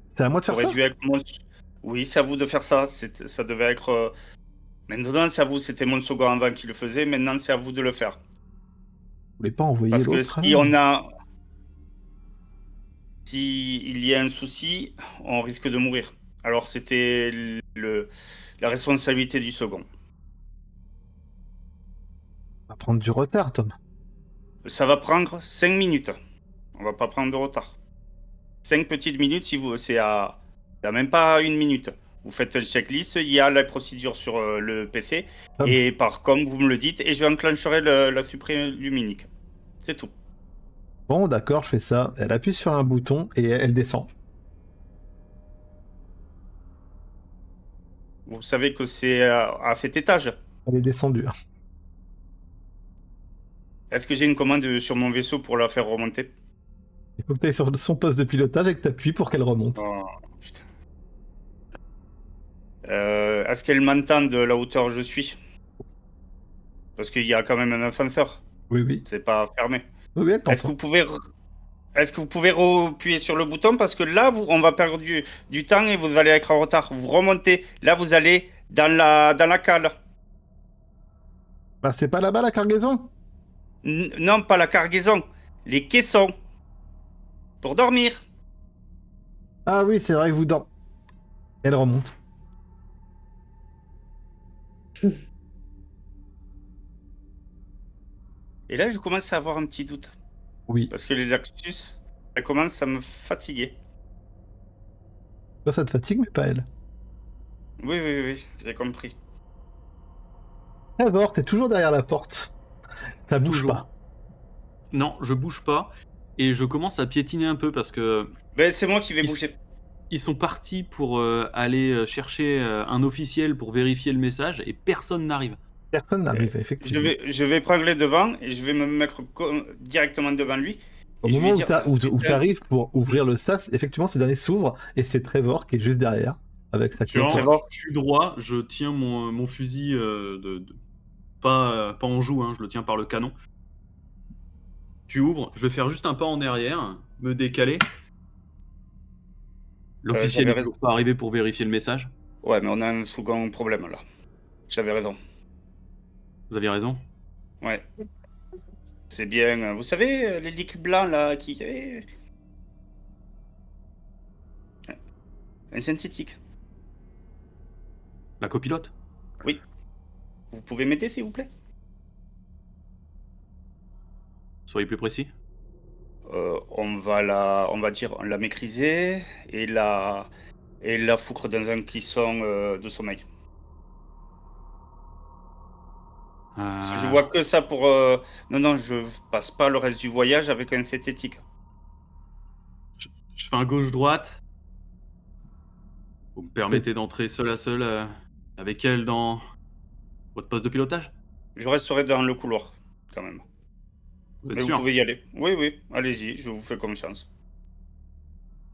C'est à moi de Ça faire aurait ça? dû être Oui, c'est à vous de faire ça. Ça devait être. Maintenant, c'est à vous. C'était mon second avant qui le faisait. Maintenant, c'est à vous de le faire. Vous voulez pas envoyer Parce que l'autre si alors on a. Si il y a un souci, on risque de mourir. Alors, c'était la responsabilité du second. On va prendre du retard, Tom. Ça va prendre 5 minutes. On va pas prendre de retard. 5 petites minutes, si vous, c'est à même pas 1 minute. Vous faites une checklist, il y a la procédure sur le PC, Hop. et comme vous me le dites, et je enclencherai la suprême luminique. C'est tout. Bon, d'accord, je fais ça. Elle appuie sur un bouton et elle descend. Vous savez que c'est à cet étage. Elle est descendue. Est-ce que j'ai une commande sur mon vaisseau pour la faire remonter? Il faut que tu ailles sur son poste de pilotage et que tu appuies pour qu'elle remonte. Oh, putain. Est-ce qu'elle m'entend de la hauteur où je suis? Parce qu'il y a quand même un ascenseur. Oui, oui. C'est pas fermé. Oui, oui, elle Est-ce que t'entend. vous pouvez appuyer sur le bouton parce que là, on va perdre du temps et vous allez être en retard. Vous remontez. Là, vous allez dans la cale. Bah, c'est pas là-bas la cargaison? Non, pas la cargaison. Les caissons. Pour dormir. Ah oui, c'est vrai que vous dormez. Elle remonte. Et là, je commence à avoir un petit doute. Oui. Parce que les lactus, ça commence à me fatiguer. Toi, ça te fatigue, mais pas elle. Oui, oui, oui, j'ai compris. Trevor, t'es toujours derrière la porte. Ça bouge Toujours. pas. Non, je bouge pas. Et je commence à piétiner un peu parce que Ben, c'est moi qui vais Il s- bouger. Ils sont partis pour aller chercher un officiel pour vérifier le message et personne n'arrive. Personne n'arrive, Je effectivement. vais prendre les devants et je vais me mettre directement devant lui. Au Et je moment vais où dire, tu arrives pour ouvrir le sas, effectivement, ce dernier s'ouvre et c'est Trevor qui est juste derrière avec sa Tu vois, clope. Trevor. je suis droit, je tiens mon fusil pas en joue, hein, je le tiens par le canon. Tu ouvres, je vais faire juste un pas en arrière, me décaler. L'officiel j'avais n'est raison. toujours pas arrivé pour vérifier le message. Ouais, mais on a un second problème là. J'avais raison. Vous aviez raison. Ouais. C'est bien. Vous savez, les liquides blancs là qui. Un synthétique. La copilote. Vous pouvez m'aider s'il vous plaît? Soyez plus précis. On va dire la maîtriser et la foutre dans un clisson de sommeil. Parce que je vois que ça pour. Non, je passe pas le reste du voyage avec un synthétique. Je fais un gauche-droite. Vous me permettez d'entrer seul à seul avec elle dans votre poste de pilotage? Je resterai dans le couloir, quand même. Vous Mais êtes vous sûr? pouvez y aller. Oui, allez-y, je vous fais confiance.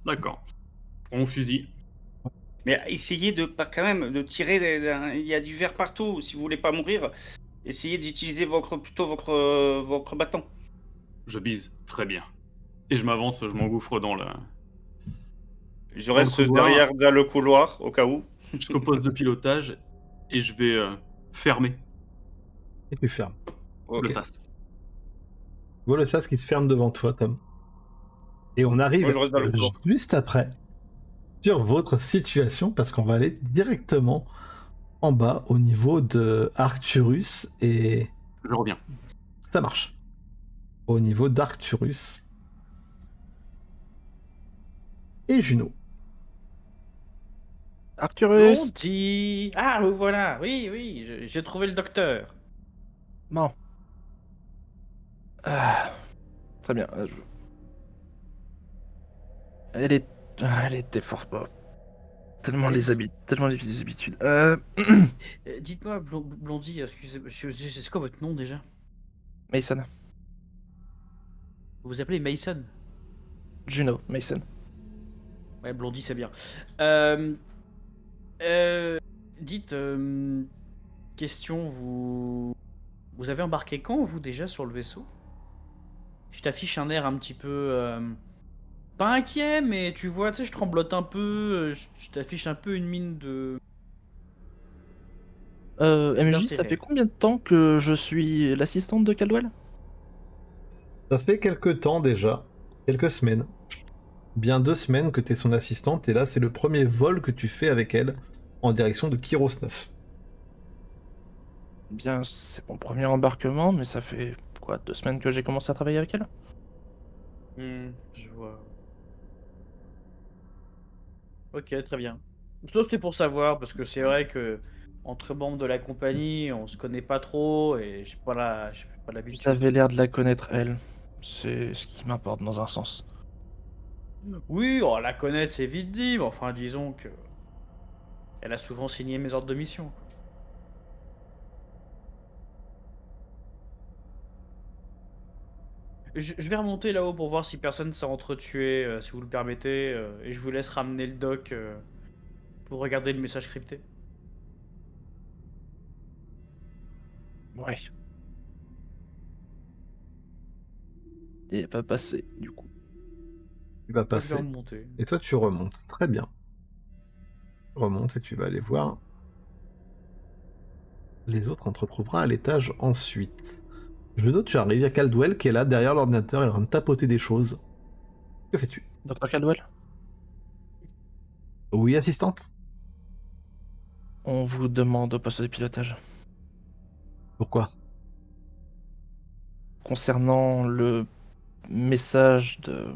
D'accord. Je prends mon fusil. Mais essayez de pas quand même de tirer. Il y a du verre partout. Si vous voulez pas mourir, essayez d'utiliser plutôt votre bâton. Je vise très bien. Et je m'avance, je m'engouffre dans Je Dans le reste couloir. derrière dans le couloir au cas où. jusqu'au poste de pilotage et je vais fermer Et tu fermes. Ok. le sas. Tu vois le sas qui se ferme devant toi, Tom. Et on arrive Moi, je reste dans le couloir. juste après sur votre situation parce qu'on va aller directement en bas au niveau de Arcturus et Je reviens. ça marche. Au niveau d'Arcturus et Juno. Arcturus. Blondie. Ah, vous voilà. Oui, j'ai trouvé le docteur. Bon. Ah, très bien. Elle était fort. Tellement les habitudes. Dites-moi, Blondie, excusez-moi, c'est quoi votre nom déjà? Mason. Vous vous appelez Mason? Juno, Mason. Ouais, Blondie, c'est bien. Dites, question, vous avez embarqué quand, vous, déjà, sur le vaisseau? Je t'affiche un air un petit peu... pas inquiet, mais tu vois, tu sais, je tremblote un peu, je t'affiche un peu une mine de... MJ, ça D'intérêt. fait combien de temps que je suis l'assistante de Caldwell? Ça fait quelques temps déjà, quelques semaines. Bien 2 semaines que tu es son assistante et là c'est le premier vol que tu fais avec elle en direction de Kyros 9. Bien, c'est mon premier embarquement, mais ça fait quoi, 2 semaines que j'ai commencé à travailler avec elle? Je vois. Ok, très bien. Ça, c'était pour savoir, parce que c'est vrai que entre membres de la compagnie, on se connaît pas trop et j'ai pas Vous l'habitude. avez l'air de la connaître, elle. C'est ce qui m'importe dans un sens. Oui, oh, la connaître, c'est vite dit, mais enfin, disons que elle a souvent signé mes ordres de mission, quoi. Je vais remonter là-haut pour voir si personne s'est entretué, si vous le permettez, et je vous laisse ramener le doc pour regarder le message crypté. Ouais. Il est pas passé, du coup. Tu vas Je vais passer remonter. et toi tu remontes. Très bien. Tu remontes et tu vas aller voir. Les autres, on te retrouvera à l'étage ensuite. Juno, tu arrives, il y a Caldwell qui est là derrière l'ordinateur, il est en train de tapoter des choses. Que fais-tu? Dr. Caldwell, Oui, assistante? on vous demande au poste de pilotage. Pourquoi? Concernant le message de...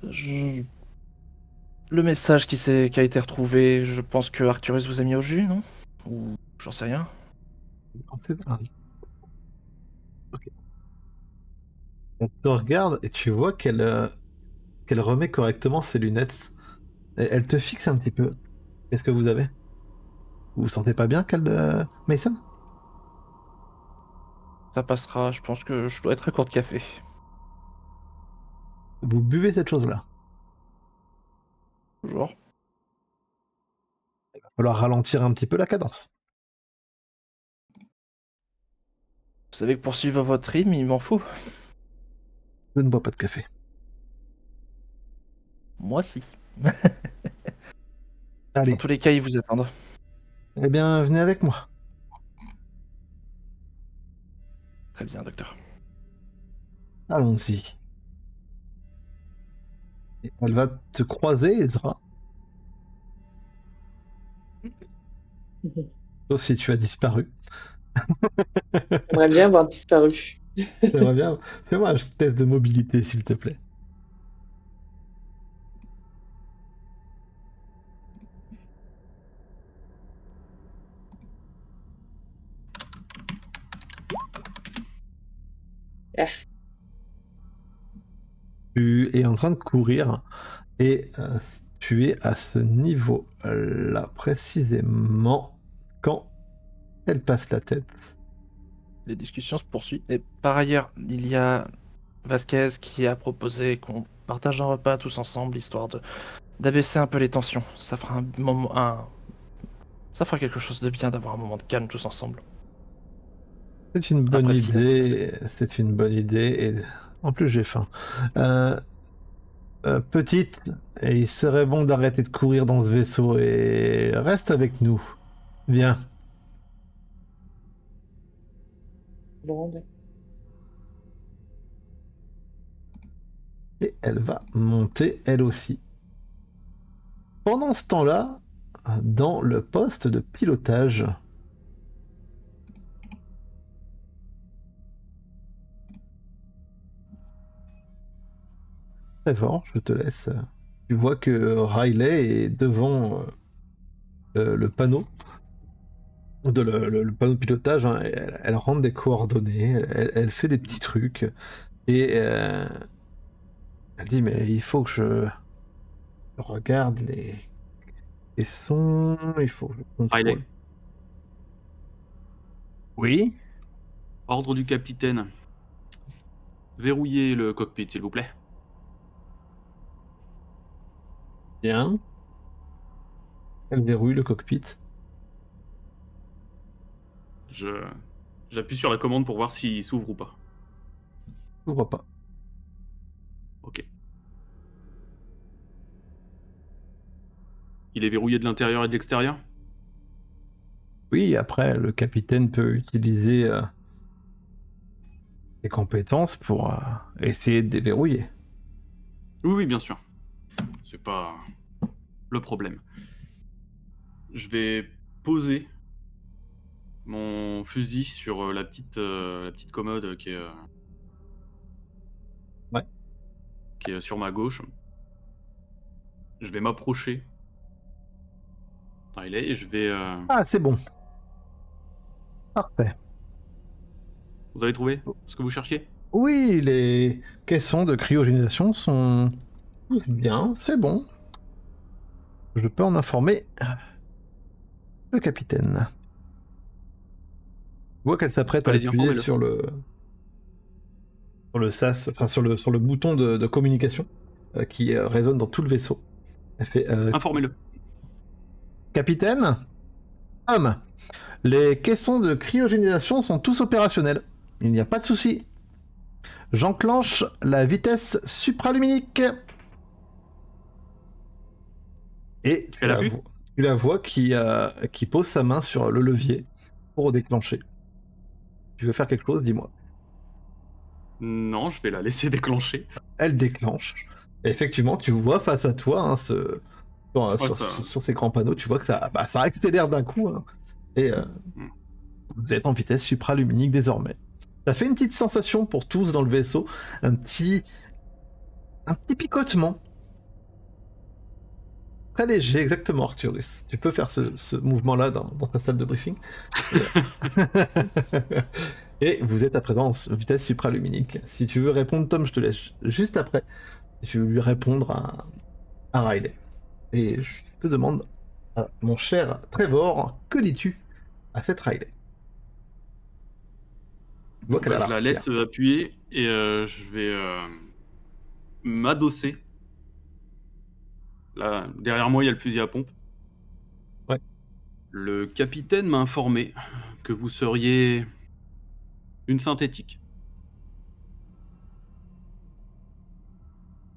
Le message qui a été retrouvé, je pense que Arcturus vous a mis au jus, non? Ou j'en sais rien. Ok. Elle te regarde et tu vois qu'elle qu'elle remet correctement ses lunettes. Et elle te fixe un petit peu. Qu'est-ce que vous avez? Vous vous sentez pas bien, Mason? Ça passera, je pense que je dois être à court de café. Vous buvez cette chose-là. Toujours. Il va falloir ralentir un petit peu la cadence. Vous savez que pour suivre votre rythme, il m'en faut. Je ne bois pas de café. Moi, si. Allez, Dans tous les cas, ils vous attendent. eh bien, venez avec moi. Très bien, docteur. Allons-y. Et elle va te croiser, Ezra. Sauf si tu as disparu. J'aimerais bien avoir disparu. J'aimerais bien. Fais-moi un test de mobilité, s'il te plaît. Ah. Tu es en train de courir et tu es à ce niveau-là précisément quand elle passe la tête. Les discussions se poursuivent. Et par ailleurs, il y a Vasquez qui a proposé qu'on partage un repas tous ensemble, histoire d'abaisser un peu les tensions. Ça fera un moment, ça fera quelque chose de bien d'avoir un moment de calme tous ensemble. C'est une bonne Après ce qu'il a idée. C'est une bonne idée. Et en plus, j'ai faim. Petite, et il serait bon d'arrêter de courir dans ce vaisseau et reste avec nous. Viens. Bon, d'accord. Et elle va monter elle aussi. Pendant ce temps-là, dans le poste de pilotage, Trevor, je te laisse. Tu vois que Riley est devant le panneau le panneau de pilotage. Hein. Elle rentre des coordonnées, elle fait des petits trucs et elle dit mais il faut que je regarde les sons, il faut que je contrôle. Riley, Oui. ordre du capitaine. Verrouillez le cockpit, s'il vous plaît. Bien. Elle verrouille le cockpit. J'appuie sur la commande pour voir s'il s'ouvre ou pas. Ouvre pas. Ok. Il est verrouillé de l'intérieur et de l'extérieur? Oui, après, le capitaine peut utiliser ses compétences pour essayer de déverrouiller. Oui, oui, bien sûr. C'est pas le problème. Je vais poser mon fusil sur la petite commode qui est, Ouais. qui est sur ma gauche. Je vais m'approcher. Riley, et je vais... Ah, c'est bon. Parfait. Vous avez trouvé ce que vous cherchiez? Oui, les caissons de cryogénisation sont tous bien, c'est bon. Je peux en informer le capitaine. Je vois qu'elle s'apprête à Allez-y, appuyer informez-le. sur le sas, enfin sur le bouton de communication qui résonne dans tout le vaisseau. Elle fait Informez-le. Capitaine, homme, les caissons de cryogénisation sont tous opérationnels. Il n'y a pas de souci. J'enclenche la vitesse supraluminique. Et Tu l'appuies tu la vois qui pose sa main sur le levier pour déclencher. Tu veux faire quelque chose, dis-moi. Non, je vais la laisser déclencher. Elle déclenche. Et effectivement, tu vois face à toi, hein, ça- sur ces grands panneaux, tu vois que ça accélère d'un coup. Hein. Et vous êtes en vitesse supraluminique désormais. Ça fait une petite sensation pour tous dans le vaisseau, un petit picotement. Très léger, exactement, Arcturus. Tu peux faire ce mouvement-là dans ta salle de briefing. Et vous êtes à présent en vitesse supraluminique. Si tu veux répondre, Tom, je te laisse juste après si tu veux lui répondre à Riley. Et je te demande, mon cher Trevor, que dis-tu à cette Riley? Tu vois qu'elle a Je la la rapière. laisse appuyer et je vais m'adosser. Là, derrière moi, il y a le fusil à pompe. Ouais. Le capitaine m'a informé que vous seriez une synthétique.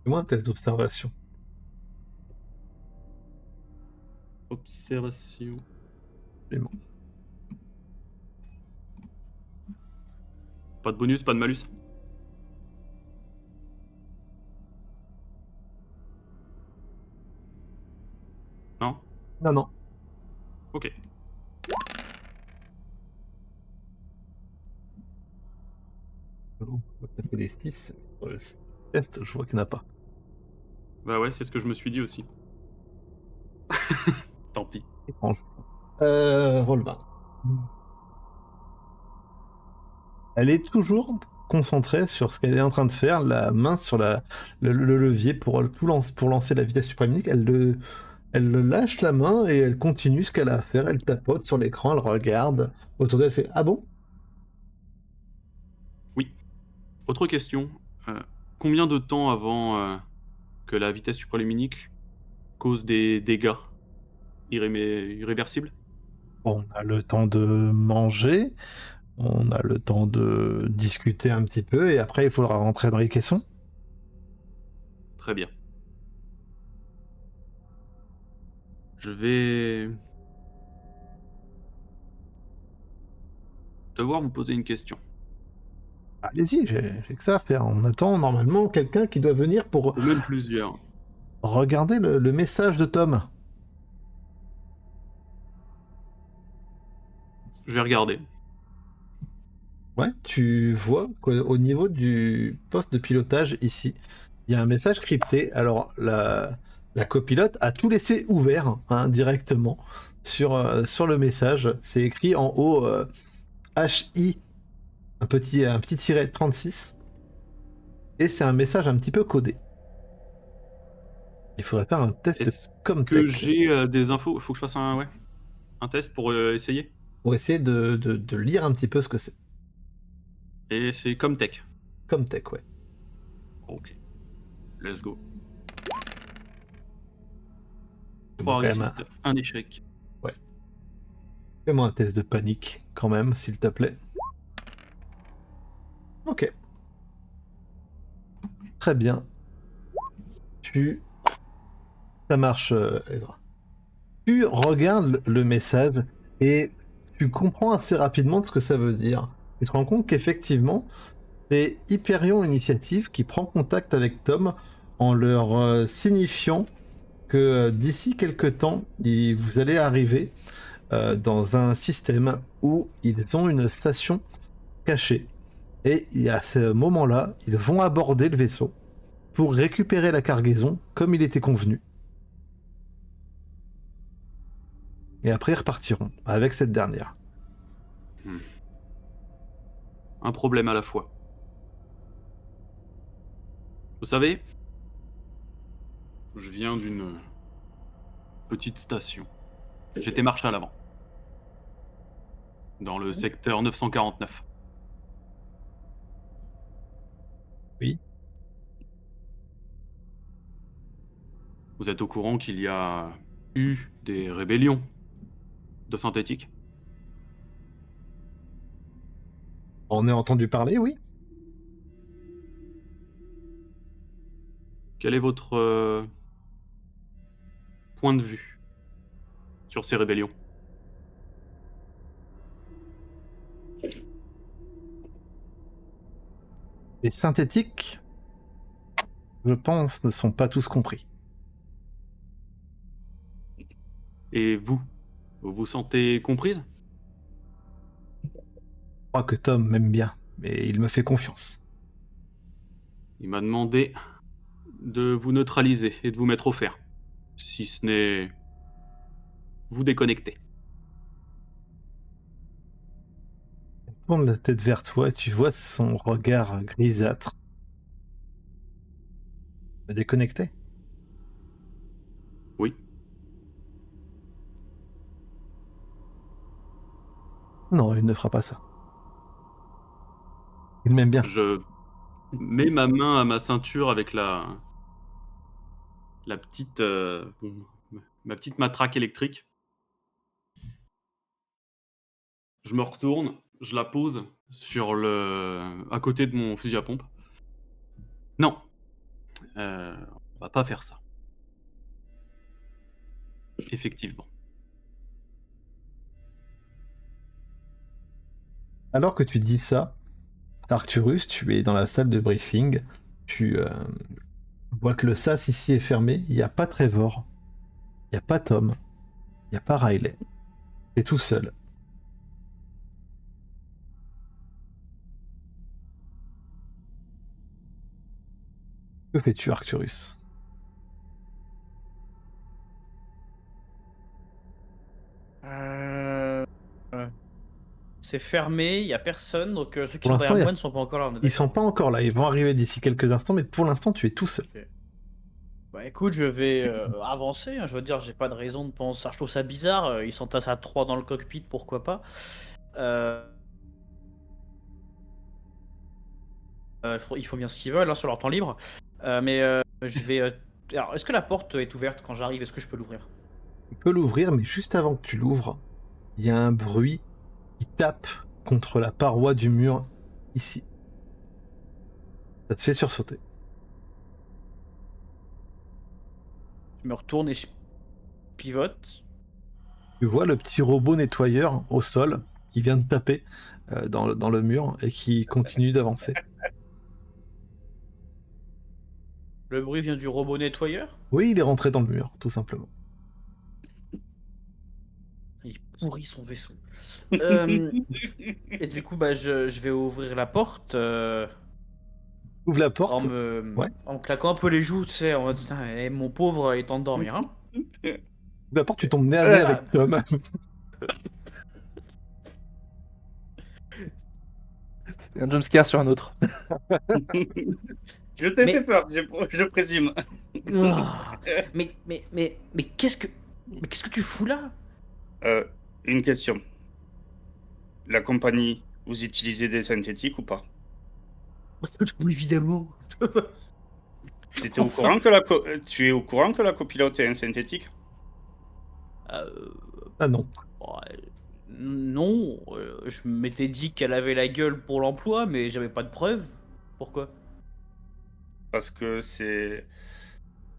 Fais-moi un test d'observation. Observation. Absolument. Pas de bonus, pas de malus. Non? Non, non. Ok. On va taper les 6. Sur le test, je vois qu'il n'y en a pas. Bah ouais, c'est ce que je me suis dit aussi. Tant pis. Étrange. Roll 20. Elle est toujours concentrée sur ce qu'elle est en train de faire, la main sur le levier pour pour lancer la vitesse suprême. Elle lâche la main et elle continue ce qu'elle a à faire. Elle tapote sur l'écran, elle regarde. Autour d'elle, elle fait: ah bon? Oui. Autre question. Combien de temps avant que la vitesse supraluminique cause des dégâts irréversibles? On a le temps de manger, on a le temps de discuter un petit peu, et après il faudra rentrer dans les caissons. Très bien. Je vais devoir vous poser une question. Allez-y, j'ai que ça à faire. On attend normalement quelqu'un qui doit venir pour Ou même plusieurs. regarder le message de Tom. Je vais regarder. Ouais, tu vois qu'au niveau du poste de pilotage ici, il y a un message crypté. Alors la copilote a tout laissé ouvert, hein, directement sur le message. C'est écrit en haut HI, un petit tiret 36, et c'est un message un petit peu codé. Il faudrait faire un test de Est-ce que Comtech j'ai des infos? Faut que je fasse un test pour essayer? pour essayer de lire un petit peu ce que c'est. Et c'est Comtech. Comtech, ouais. Ok. Let's go. C'est 3 bon, quand même, réussites, un échec. Fais-moi un test de panique, quand même, s'il te plaît. Ok. Très bien. Ça marche, Ezra. Tu regardes le message et tu comprends assez rapidement ce que ça veut dire. Tu te rends compte qu'effectivement, c'est Hyperion Initiative qui prend contact avec Tom en leur signifiant que d'ici quelques temps, vous allez arriver dans un système où ils ont une station cachée. Et à ce moment-là, ils vont aborder le vaisseau pour récupérer la cargaison comme il était convenu. Et après, ils repartiront avec cette dernière. Un problème à la fois. Vous savez, je viens d'une petite station. J'étais marshal avant. Dans le secteur 949. Oui. Vous êtes au courant qu'il y a eu des rébellions de synthétiques? On a entendu parler, oui. Quel est votre point de vue sur ces rébellions? Les synthétiques, je pense, ne sont pas tous compris. Et vous vous sentez comprise? Je crois que Tom m'aime bien, mais il me fait confiance. Il m'a demandé de vous neutraliser et de vous mettre au fer. Si ce n'est vous déconnecter. Il tourne la tête vers toi et tu vois son regard grisâtre. Me déconnecter? Oui. Non, il ne fera pas ça. Il m'aime bien. Je mets ma main à ma ceinture avec la petite, ma petite matraque électrique. Je me retourne, je la pose à côté de mon fusil à pompe. Non, on va pas faire ça. Effectivement. Alors que tu dis ça, Arcturus, tu es dans la salle de briefing. Tu vois que le sas ici est fermé. Il n'y a pas Trevor. Il n'y a pas Tom. Il n'y a pas Riley. T'es tout seul. Que fais-tu, Arcturus? Euh, C'est fermé, il y a personne, donc ceux qui Pour sont l'instant, derrière il y a- moi ne sont pas encore là. On est Ils sont d'accord. pas encore là. Ils vont arriver d'ici quelques instants, mais pour l'instant, tu es tout seul. Bah écoute, je vais avancer, hein. Je veux dire, j'ai pas de raison de penser. Je trouve ça bizarre. Ils s'entassent à 3 dans le cockpit, pourquoi pas. Il faut bien ce qu'ils veulent hein, sur leur temps libre. Je vais. Alors, est-ce que la porte est ouverte quand j'arrive? Est-ce que je peux l'ouvrir? Tu peux l'ouvrir, mais juste avant que tu l'ouvres, il y a un bruit qui tape contre la paroi du mur ici. Ça te fait sursauter. Je me retourne et je pivote. Tu vois le petit robot nettoyeur au sol qui vient de taper dans le mur et qui continue d'avancer. Le bruit vient du robot nettoyeur. Oui, il est rentré dans le mur, tout simplement. Il pourrit son vaisseau. Et du coup, bah, je vais ouvrir la porte Ouvre la en porte. Ouais. en me claquant un peu les joues, tu sais, en mode, putain, mon pauvre est en de dormir. Hein. Ouvre la porte, tu tombes nez à nez avec Tom. C'est un jumpscare sur un autre. Je t'ai Mais- fait peur, je le présume. Ah, mais qu'est-ce que tu fous là? Une question. La compagnie, vous utilisez des synthétiques ou pas? Évidemment. T'étais au courant que tu es au courant que la copilote est un synthétique? Ah non. Ouais, non, je m'étais dit qu'elle avait la gueule pour l'emploi, mais j'avais pas de preuves. Pourquoi? Parce que c'est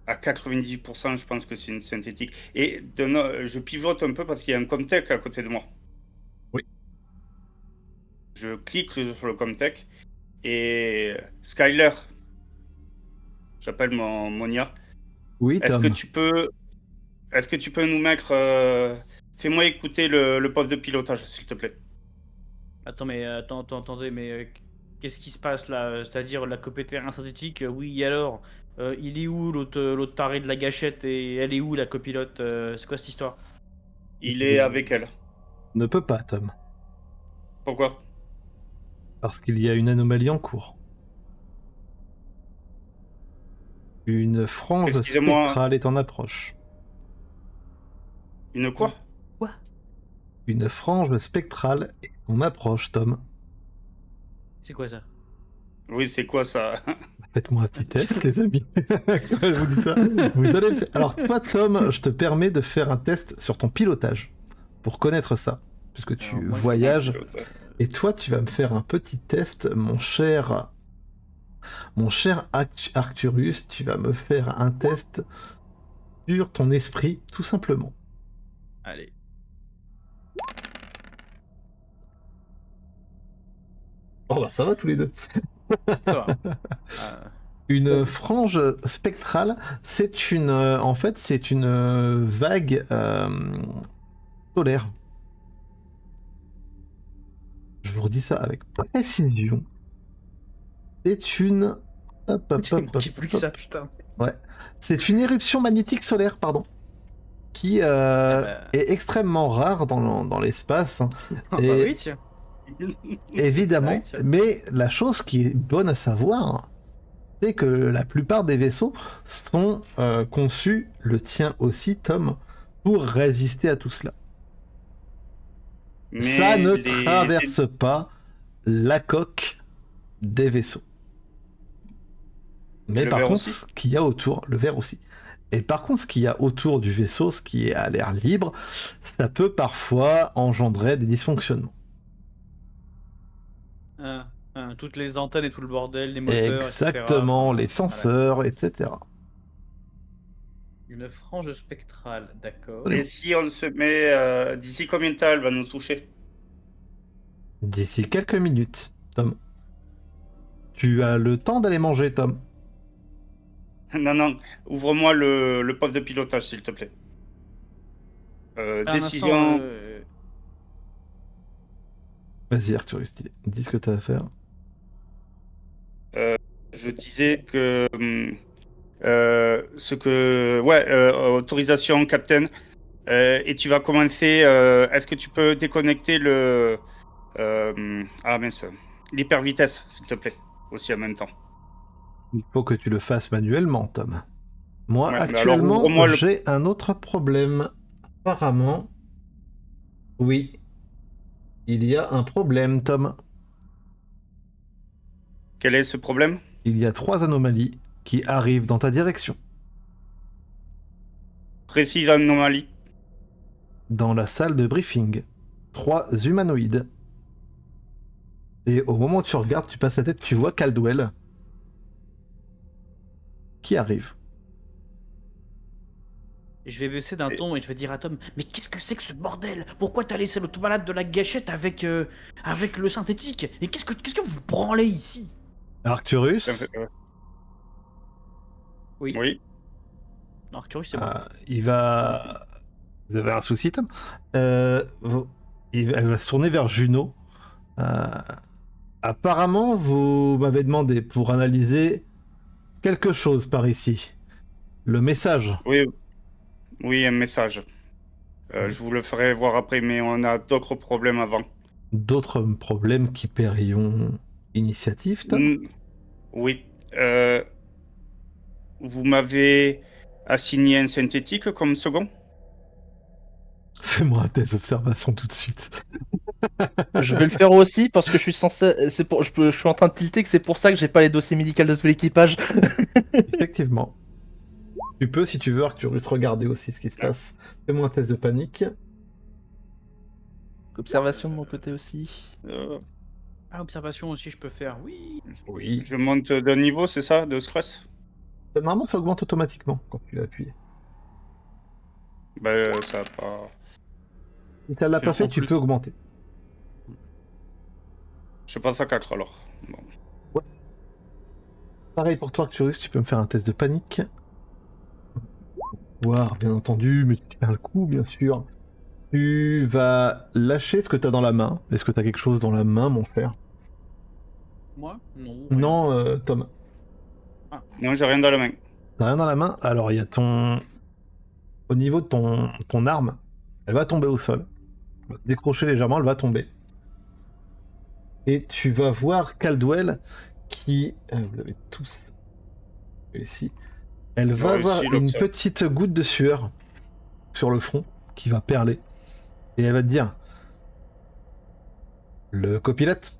à 90%, je pense que c'est une synthétique. Et je pivote un peu parce qu'il y a un Comtech à côté de moi. Oui. Je clique sur le Comtech et Skyler, j'appelle mon IA. Oui, Est-ce Tom. que tu peux nous mettre, fais-moi écouter le poste de pilotage, s'il te plaît. Attendez, mais qu'est-ce qui se passe là? C'est-à-dire la copétère synthétique, oui, alors? Il est où l'autre taré de la gâchette et elle est où la copilote? C'est quoi cette histoire? Il est avec elle. Ne peut pas, Tom. Pourquoi? Parce qu'il y a une anomalie en cours. Une frange Excusez-moi. spectrale est en approche. Une quoi? Une frange spectrale est en approche, Tom. C'est quoi ça? Oui, c'est quoi ça? Faites-moi un petit test, les amis. Quand je vous dis ça, vous allez le faire. Alors toi, Tom, je te permets de faire un test sur ton pilotage pour connaître ça, puisque tu Alors, moi, je- voyages. Et toi, tu vas me faire un petit test, mon cher Arcturus. Tu vas me faire un test sur ton esprit, tout simplement. Allez. Oh bah ça va tous les deux. Ça va. Une frange spectrale, c'est en fait, c'est une vague solaire. Je vous redis ça avec précision. C'est une... Hop, hop, J'ai hop, manqué hop, plus que hop. ça, putain. C'est une éruption magnétique solaire, pardon, qui bah. est extrêmement rare dans l'espace. Hein. Ah bah Et oui, tiens. évidemment, Ouais, tiens. mais la chose qui est bonne à savoir, c'est que la plupart des vaisseaux sont conçus, le tien aussi, Tom, pour résister à tout cela. Mais Ça ne les- traverse pas la coque des vaisseaux. Mais le par verre contre, aussi ce qu'il y a autour, le verre aussi. Et par contre, ce qu'il y a autour du vaisseau, ce qui est à l'air libre, ça peut parfois engendrer des dysfonctionnements. Toutes les antennes et tout le bordel, les moteurs, etc. Exactement, Enfin, les senseurs, etc. Une frange spectrale, d'accord. Et si on se met d'ici combien de temps elle va nous toucher? D'ici quelques minutes, Tom. Tu as le temps d'aller manger, Tom. Non, ouvre-moi le poste de pilotage, s'il te plaît. Un Décision. instant, Vas-y, Arthurus, dis ce que t'as à faire. Je disais que autorisation, Captain. Et tu vas commencer. Est-ce que tu peux déconnecter l'hyper vitesse, s'il te plaît, aussi en même temps. Il faut que tu le fasses manuellement, Tom. Moi, Ouais, mais alors, actuellement, ouvre-moi le- j'ai un autre problème. Apparemment, oui, il y a un problème, Tom. Quel est ce problème? Il y a 3 anomalies qui arrivent dans ta direction. Précise anomalie. Dans la salle de briefing. 3 humanoïdes. Et au moment où tu regardes, tu passes la tête, tu vois Caldwell qui arrive. Et je vais baisser d'un ton et je vais dire à Tom, mais qu'est-ce que c'est que ce bordel? Pourquoi t'as laissé l'automalade de la gâchette avec le synthétique? Et qu'est-ce que vous branlez ici? Arcturus, Oui. Oui. Arcturus, c'est bon. il va... Vous avez un souci, Tom Elle va se tourner vers Juno. Apparemment, vous m'avez demandé pour analyser quelque chose par ici. Le message. Oui, un message. Je vous le ferai voir après, mais on a d'autres problèmes avant. D'autres problèmes qui paieront initiative, Tom Oui. Vous m'avez assigné un synthétique comme second? Fais-moi des observations tout de suite. Je vais le faire aussi parce que je suis censé. Je suis en train de tilter que c'est pour ça que j'ai pas les dossiers médicaux de tout l'équipage. Effectivement. Tu peux, si tu veux, Arcturus, regarder aussi ce qui se passe. Fais-moi un test de panique. Observation de mon côté aussi. Ah, observation aussi, je peux faire, oui. Oui. Je monte d'un niveau, c'est ça, de stress? Normalement, ça augmente automatiquement quand tu appuies. Ça va pas. Si ça l'a C'est pas en fait, tu plus. peux augmenter. Je passe à 4 alors. Bon. Pareil pour toi, Arcturus, tu peux me faire un test de panique. Voir, bien entendu, mais tu tiens le coup, bien sûr. Tu vas lâcher ce que t'as dans la main. Est-ce que t'as quelque chose dans la main, mon frère? Moi? Non. Non, Tom. Non, j'ai rien dans la main. T'as rien dans la main? Alors, il y a ton... Au niveau de ton arme, elle va tomber au sol. Elle va se décrocher légèrement, elle va tomber. Et tu vas voir Caldwell qui... vous avez tous... Ici. Elle va réussi avoir une l'observe. petite goutte de sueur sur le front qui va perler. Et elle va te dire... Le copilote?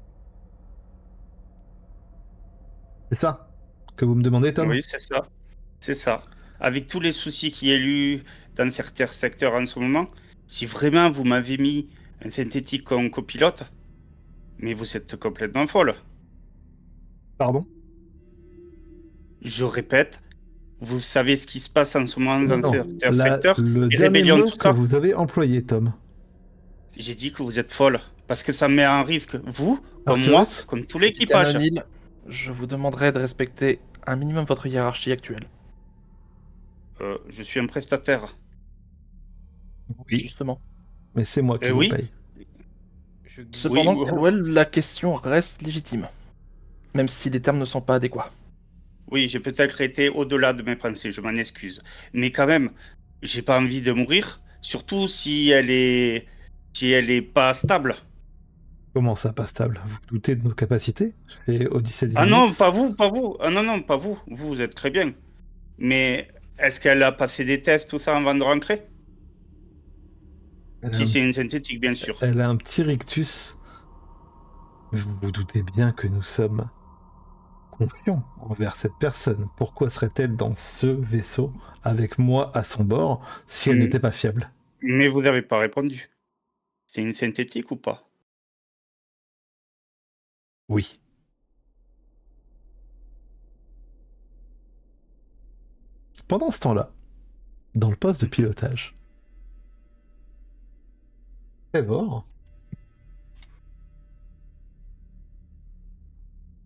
C'est ça que vous me demandez, Tom? Oui, c'est ça. C'est ça. Avec tous les soucis qu'il y a eu dans certains secteurs en ce moment, si vraiment vous m'avez mis un synthétique comme copilote, mais vous êtes complètement folle. Pardon? Je répète, vous savez ce qui se passe en ce moment dans Non, certains secteurs, le les dernier rébellions, mot tout que ça. vous avez employé, Tom. J'ai dit que vous êtes folle, parce que ça met en risque vous, comme Arcturus, moi, comme tout l'équipage. Capitaine O'Neill, je vous demanderai de respecter un minimum votre hiérarchie actuelle. Je suis un prestataire. Oui, Justement. mais c'est moi qui vous oui. paye. Cependant, Oui. Caldwell, la question reste légitime. Même si les termes ne sont pas adéquats. Oui, j'ai peut-être été au-delà de mes pensées, je m'en excuse. Mais quand même, j'ai pas envie de mourir, surtout si elle est pas stable. Comment ça, pas stable? Vous doutez de nos capacités? Chez Odyssée Ah non, Divinix? pas vous, pas vous. Ah non, non, pas vous. Vous êtes très bien. Mais est-ce qu'elle a passé des tests, tout ça, avant de rentrer? Elle a Si un, c'est une synthétique, bien sûr. elle a un petit rictus. Mais vous vous doutez bien que nous sommes confiants envers cette personne. Pourquoi serait-elle dans ce vaisseau avec moi à son bord si elle Hmm. n'était pas fiable? Mais vous n'avez pas répondu. C'est une synthétique ou pas? Oui. Pendant ce temps-là, dans le poste de pilotage, Trevor,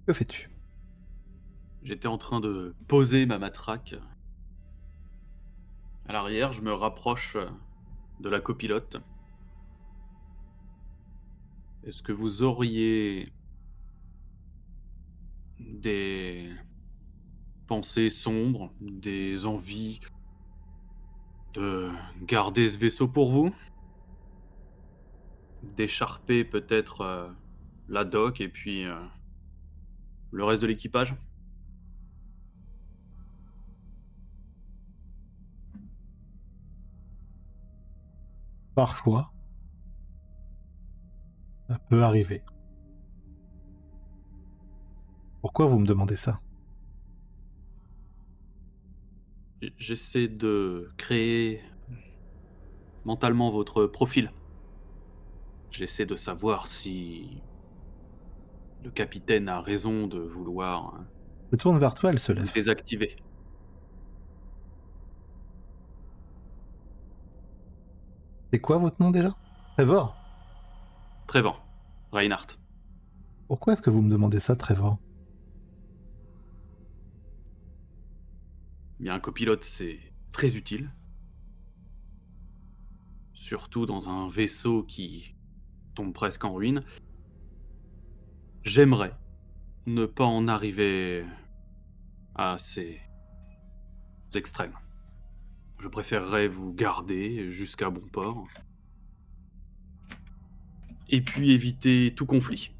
que fais-tu? J'étais en train de poser ma matraque. À l'arrière, je me rapproche de la copilote. Est-ce que vous auriez des pensées sombres, des envies de garder ce vaisseau pour vous? D'écharper peut-être la doc et puis le reste de l'équipage? Parfois, ça peut arriver. Pourquoi vous me demandez ça? J'essaie de créer mentalement votre profil. J'essaie de savoir si le capitaine a raison de vouloir Je tourne vers toi, elle se vous lève. désactiver. C'est quoi votre nom déjà? Trevor? Trevor, Reinhardt. Pourquoi est-ce que vous me demandez ça, Trevor? Bien, un copilote, c'est très utile. Surtout dans un vaisseau qui tombe presque en ruine. J'aimerais ne pas en arriver à ces extrêmes. Je préférerais vous garder jusqu'à bon port. Et puis éviter tout conflit.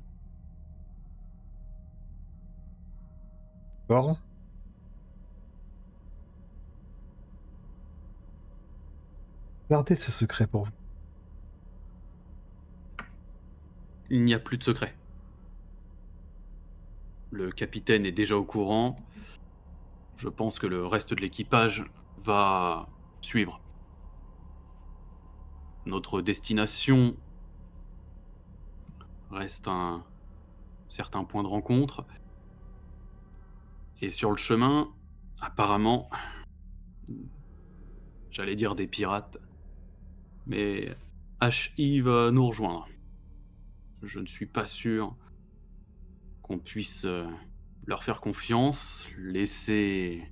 Trevor? Gardez ce secret pour vous. Il n'y a plus de secret. Le capitaine est déjà au courant. Je pense que le reste de l'équipage va suivre. Notre destination reste un certain point de rencontre. Et sur le chemin, apparemment, j'allais dire des pirates, mais HI va nous rejoindre. Je ne suis pas sûr qu'on puisse leur faire confiance, laisser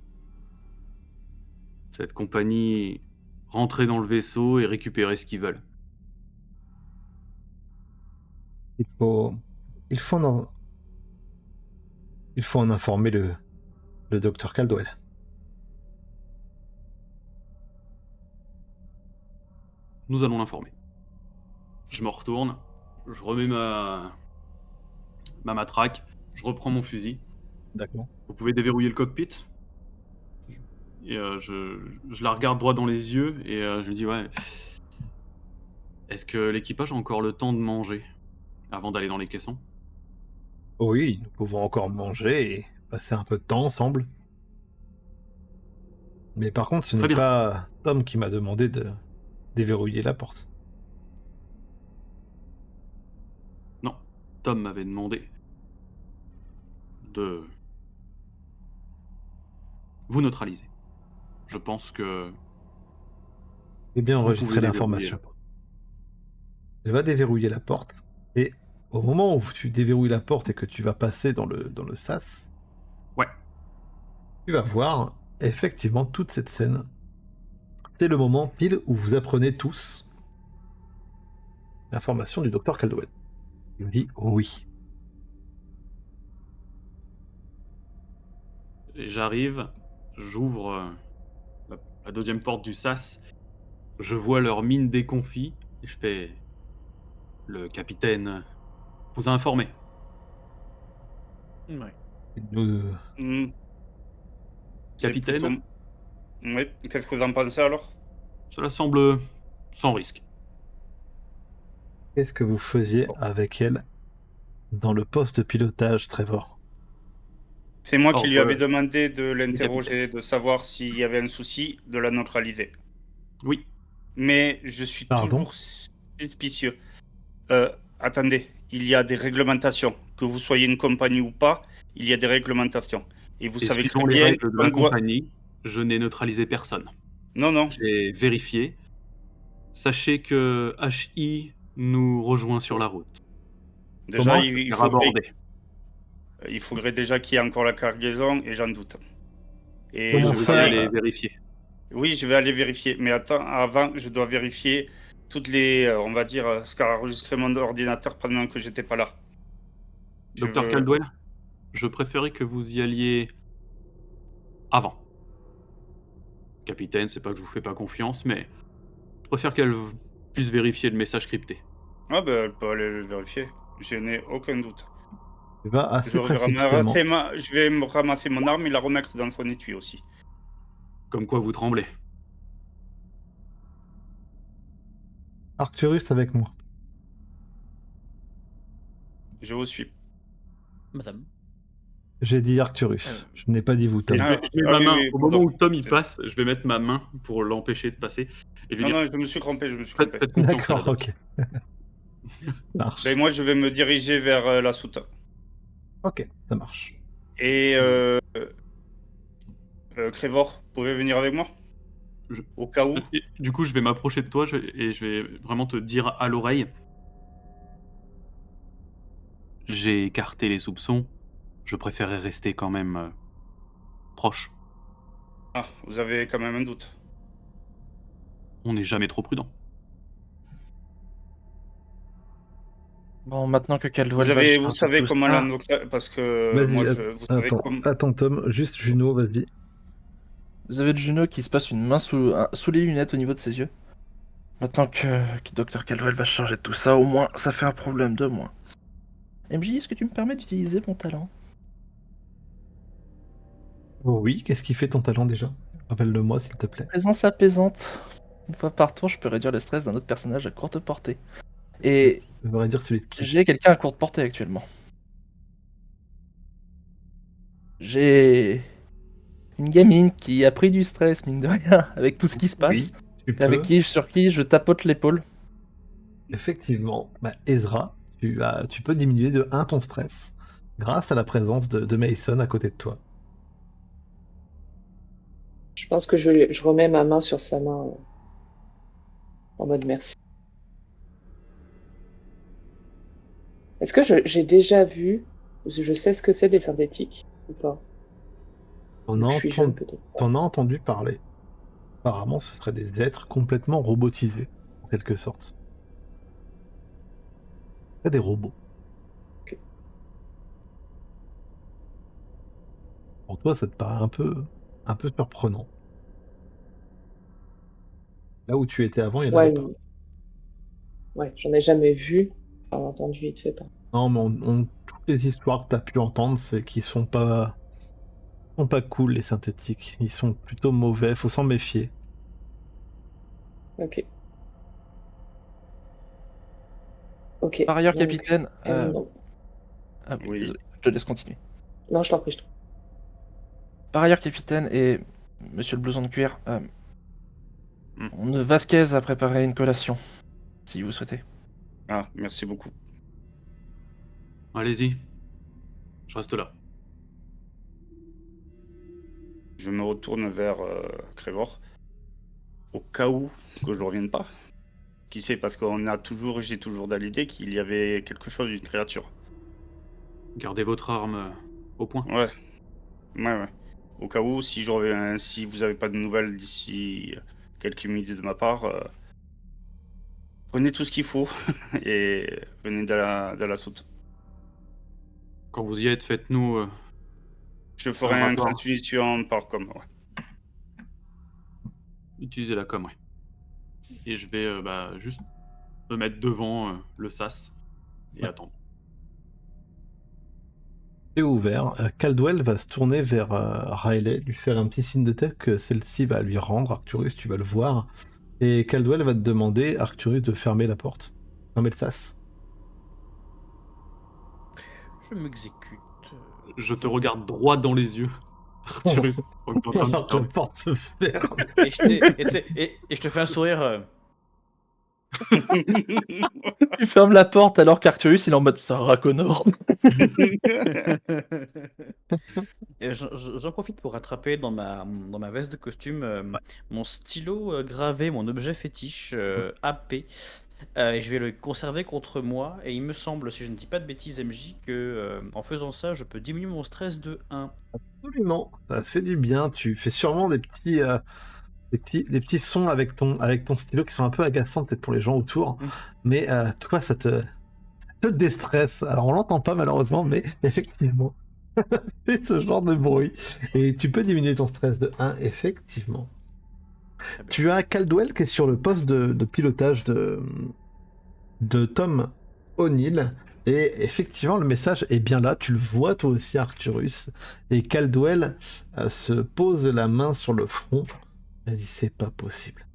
cette compagnie rentrer dans le vaisseau et récupérer ce qu'ils veulent. Il faut... Il faut en... Il faut en informer le docteur Caldwell. Nous allons l'informer. Je me retourne, je remets ma matraque, je reprends mon fusil. D'accord. Vous pouvez déverrouiller le cockpit? Et je la regarde droit dans les yeux et je me dis, ouais, est-ce que l'équipage a encore le temps de manger avant d'aller dans les caissons? Oui, nous pouvons encore manger et passer un peu de temps ensemble. Mais par contre, ce Très n'est bien. pas Tom qui m'a demandé de déverrouiller la porte. Non, Tom m'avait demandé de vous neutraliser. Je pense que J'ai bien vous enregistré pouvez déverrouiller l'information. la porte. Elle va déverrouiller la porte, et au moment où tu déverrouilles la porte et que tu vas passer dans le sas, Ouais, tu vas voir effectivement toute cette scène. C'est le moment pile où vous apprenez tous l'information du docteur Caldwell. Il me dit oui. et j'arrive, j'ouvre la deuxième porte du sas, je vois leur mine déconfit, et je fais... Le capitaine vous a informé. Ouais. Hmm. C'est Capitaine, plutôt- Oui, qu'est-ce que vous en pensez alors? cela semble sans risque. Qu'est-ce que vous faisiez avec elle dans le poste de pilotage, Trevor? C'est moi qui lui Ordre avais demandé de du capitaine. l'interroger, de savoir s'il y avait un souci, de la neutraliser. Oui, Mais je suis Pardon? toujours suspicieux. Attendez, il y a des réglementations. Que vous soyez une compagnie ou pas, il y a des réglementations. Et vous et savez très suivant les bien règles de qu'on la doit... compagnie, je n'ai neutralisé personne. Non, non. J'ai vérifié. Sachez que HI nous rejoint sur la route. Déjà, Comment? il faudrait déjà qu'il y ait encore la cargaison, et j'en doute. Et Comment Je je vais ça? travaille... aller vérifier. Oui, je vais aller vérifier. Mais attends, avant, je dois vérifier toutes les... on va dire, ce qu'a enregistré mon ordinateur pendant que j'étais pas là. Je Docteur veux... Caldwell, je préférais que vous y alliez avant. Capitaine, c'est pas que je vous fais pas confiance, mais je préfère qu'elle puisse vérifier le message crypté. Ah ben, elle peut aller le vérifier. Je n'ai aucun doute. Tu vas assez Je vais précipitamment. je vais me ramasser mon arme et la remettre dans son étui aussi. Comme quoi vous tremblez. Arcturus avec moi. Je vous suis. Madame. J'ai dit Arcturus. Je n'ai pas dit vous, Et Tom. je mets ma oui, main, oui, au moment pardon. où Tom y passe, je vais mettre ma main pour l'empêcher de passer et lui Non, dire non, je me suis trompé, je me suis faites, trompé. faites confiance à la D'accord, doc. ok. Marche. Ben, moi, je vais me diriger vers la soute. Ok, ça marche. Et Crévor, vous pouvez venir avec moi? Je- Au cas où. Et du coup, je vais m'approcher de toi et je vais vraiment te dire à l'oreille. J'ai écarté les soupçons. Je préférais rester quand même proche. Ah, vous avez quand même un doute. On n'est jamais trop prudent. Bon, maintenant que Caldwell va Vous charger savez tout comment ça... parce que Vas-y, moi, vous savez attends, Tom, juste Juno, vas-y. Vous avez Juno qui se passe une main sous les lunettes au niveau de ses yeux. Maintenant que Dr Caldwell va se charger de tout ça, au moins ça fait un problème de moins. MJ, est-ce que tu me permets d'utiliser mon talent? Oh oui, qu'est-ce qui fait ton talent déjà? Rappelle-le-moi, s'il te plaît. Présence apaisante. Une fois par tour, je peux réduire le stress d'un autre personnage à courte portée. Et Je devrais dire celui de qui? j'ai quelqu'un à courte portée actuellement. J'ai une gamine qui a pris du stress, mine de rien, avec tout ce qui se passe, Oui, tu et avec peux. sur qui je tapote l'épaule. Effectivement, bah, Ezra, tu peux diminuer de 1 ton stress grâce à la présence de Mason à côté de toi. Je pense que je remets ma main sur sa main en mode merci. Est-ce que j'ai déjà vu, je sais ce que c'est des synthétiques ou pas? On a Je suis jeune peut-être. T'en as entendu parler. Apparemment, ce seraient des êtres complètement robotisés, en quelque sorte. C'est des robots. Ok. Pour toi, ça te paraît un peu surprenant. Là où tu étais avant, il n'y en avait Ouais, pas. ouais, j'en ai jamais vu. Enfin, entendu vite fait pas. Non, mais toutes les histoires que tu as pu entendre, c'est qu'ils sont pas cool, les synthétiques. Ils sont plutôt mauvais, faut s'en méfier. Ok. Ok. Par ailleurs, donc, capitaine... non. Ah oui, Oui. désolé, je te laisse continuer. Non, je t'en prie, je t'en prie. Par ailleurs, capitaine et monsieur le blouson de cuir, Hmm. on de Vasquez a préparé une collation, si vous souhaitez. Ah, merci beaucoup. Allez-y. Je reste là. Je me retourne vers Crévor. Au cas où que je ne revienne pas. Qui sait, parce j'ai toujours dans l'idée qu'il y avait quelque chose, une créature. Gardez votre arme au point. Ouais, ouais. Au cas où, si je reviens, si vous n'avez pas de nouvelles d'ici quelques minutes de ma part, prenez tout ce qu'il faut et venez dans la soute. Quand vous y êtes, faites-nous Je ferai Un une rapport. transmission par com. Ouais. utiliser la com, ouais. Et je vais juste me mettre devant le sas et Ouais. attendre. est ouvert. Caldwell va se tourner vers Riley, lui faire un petit signe de tête que celle-ci va lui rendre. Arcturus, tu vas le voir. Et Caldwell va te demander, Arcturus, de fermer la porte. Fermer le sas. Je m'exécute. Je te regarde droit dans les yeux. Arcturus. pendant que t'es en train de Alors que la fermer. porte se ferme. Et je te fais un sourire. Tu fermes la porte alors qu'Arcturus il est en mode Sarah Connor. Et j'en profite pour rattraper dans ma veste de costume mon stylo gravé, mon objet fétiche AP. Et je vais le conserver contre moi. Et il me semble, si je ne dis pas de bêtises, MJ, que en faisant ça, je peux diminuer mon stress de 1. Absolument, ça te fait du bien. Tu fais sûrement des petits sons avec ton stylo qui sont un peu agaçants peut-être pour les gens autour. Mais toi, ça te déstresse. Alors on l'entend pas malheureusement, mais effectivement, ça fait ce genre de bruit. Et tu peux diminuer ton stress de 1, effectivement. Très bien. Tu as Caldwell qui est sur le poste de pilotage de Tom O'Neill. Et effectivement, le message est bien là. Tu le vois toi aussi, Arcturus. Et Caldwell se pose la main sur le front. Elle dit, c'est pas possible.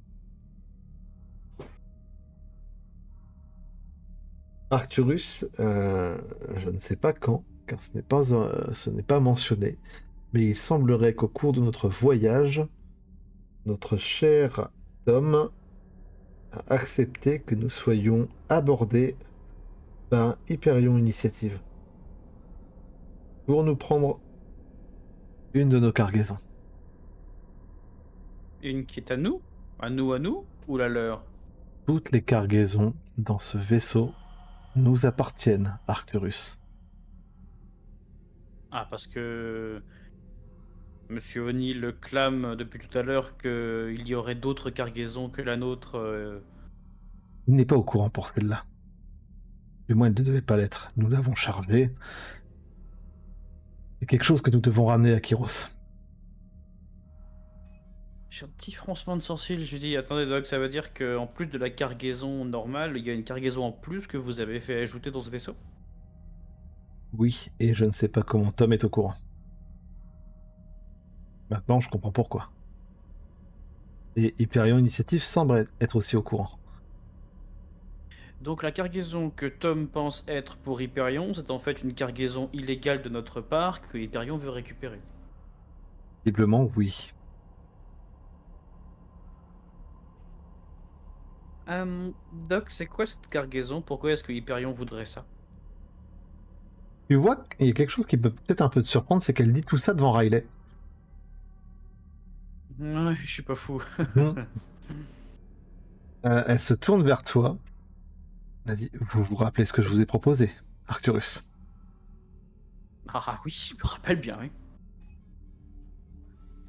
Arcturus, je ne sais pas quand, car ce n'est pas mentionné, mais il semblerait qu'au cours de notre voyage, notre cher Tom a accepté que nous soyons abordés par Hyperion Initiative pour nous prendre une de nos cargaisons. Une qui est à nous, ou la leur? Toutes les cargaisons dans ce vaisseau nous appartiennent, Arcturus. Ah, parce que Monsieur O'Neill clame depuis tout à l'heure qu'il y aurait d'autres cargaisons que la nôtre. Il n'est pas au courant pour celle-là. Du moins, il ne devait pas l'être. Nous l'avons chargé. C'est quelque chose que nous devons ramener à Kyros. J'ai un petit froncement de sourcil. Je lui dis, attendez Doc, ça veut dire qu'en plus de la cargaison normale, il y a une cargaison en plus que vous avez fait ajouter dans ce vaisseau? Oui, et je ne sais pas comment Tom est au courant. Maintenant, je comprends pourquoi. Et Hyperion Initiative semble être aussi au courant. Donc la cargaison que Tom pense être pour Hyperion, c'est en fait une cargaison illégale de notre part que Hyperion veut récupérer. Visiblement, oui. Doc, c'est quoi cette cargaison? Pourquoi est-ce que Hyperion voudrait ça? Tu vois qu'il y a quelque chose qui peut peut-être un peu te surprendre, c'est qu'elle dit tout ça devant Riley. Ouais, je suis pas fou. Elle se tourne vers toi. Elle dit, vous vous rappelez ce que je vous ai proposé, Arcturus? Ah oui, je me rappelle bien, oui.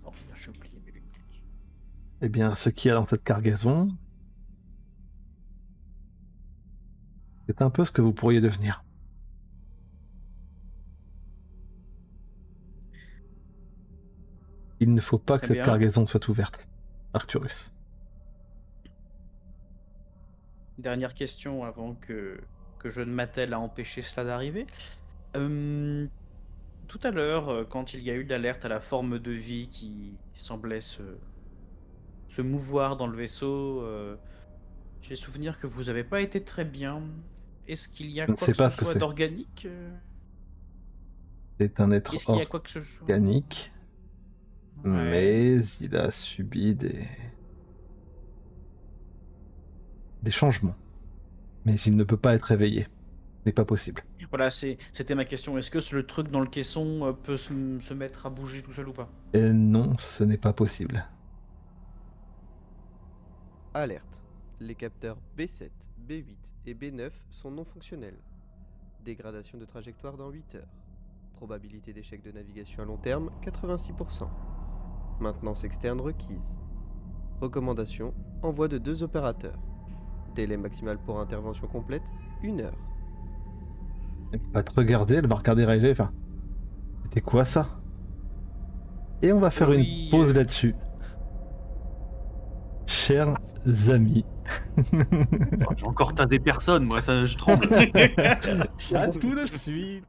Oh, j'ai oublié mes lunettes. Eh bien, ce qu'il y a dans cette cargaison, c'est un peu ce que vous pourriez devenir. Il ne faut pas que Très cette bien. cargaison soit ouverte, Arcturus. Dernière question avant que je ne m'attelle à empêcher cela d'arriver. Tout à l'heure, quand il y a eu l'alerte à la forme de vie qui semblait se mouvoir dans le vaisseau, j'ai le souvenir que vous n'avez pas été très bien. Est-ce qu'il y a Je ne quoi sais que pas ce ce que soit c'est. d'organique C'est un être Est-ce qu'il y a quoi que ce soit organique, Ouais. mais il a subi des changements. Mais il ne peut pas être réveillé. Ce n'est pas possible. Voilà, c'était ma question. Est-ce que le truc dans le caisson peut se mettre à bouger tout seul ou pas? Et non, ce n'est pas possible. Alerte. Les capteurs B7, B8 et B9 sont non fonctionnels. Dégradation de trajectoire dans 8 heures. Probabilité d'échec de navigation à long terme, 86%. Maintenance externe requise. Recommandation, envoi de 2 opérateurs. Délai maximal pour intervention complète, 1 heure. Elle va te regarder, elle va regarder Riley, enfin... C'était quoi ça? Et on va faire Oui, une pause là-dessus. Chers amis. J'ai encore tasé personne, moi, ça, je tremble. À tout de suite.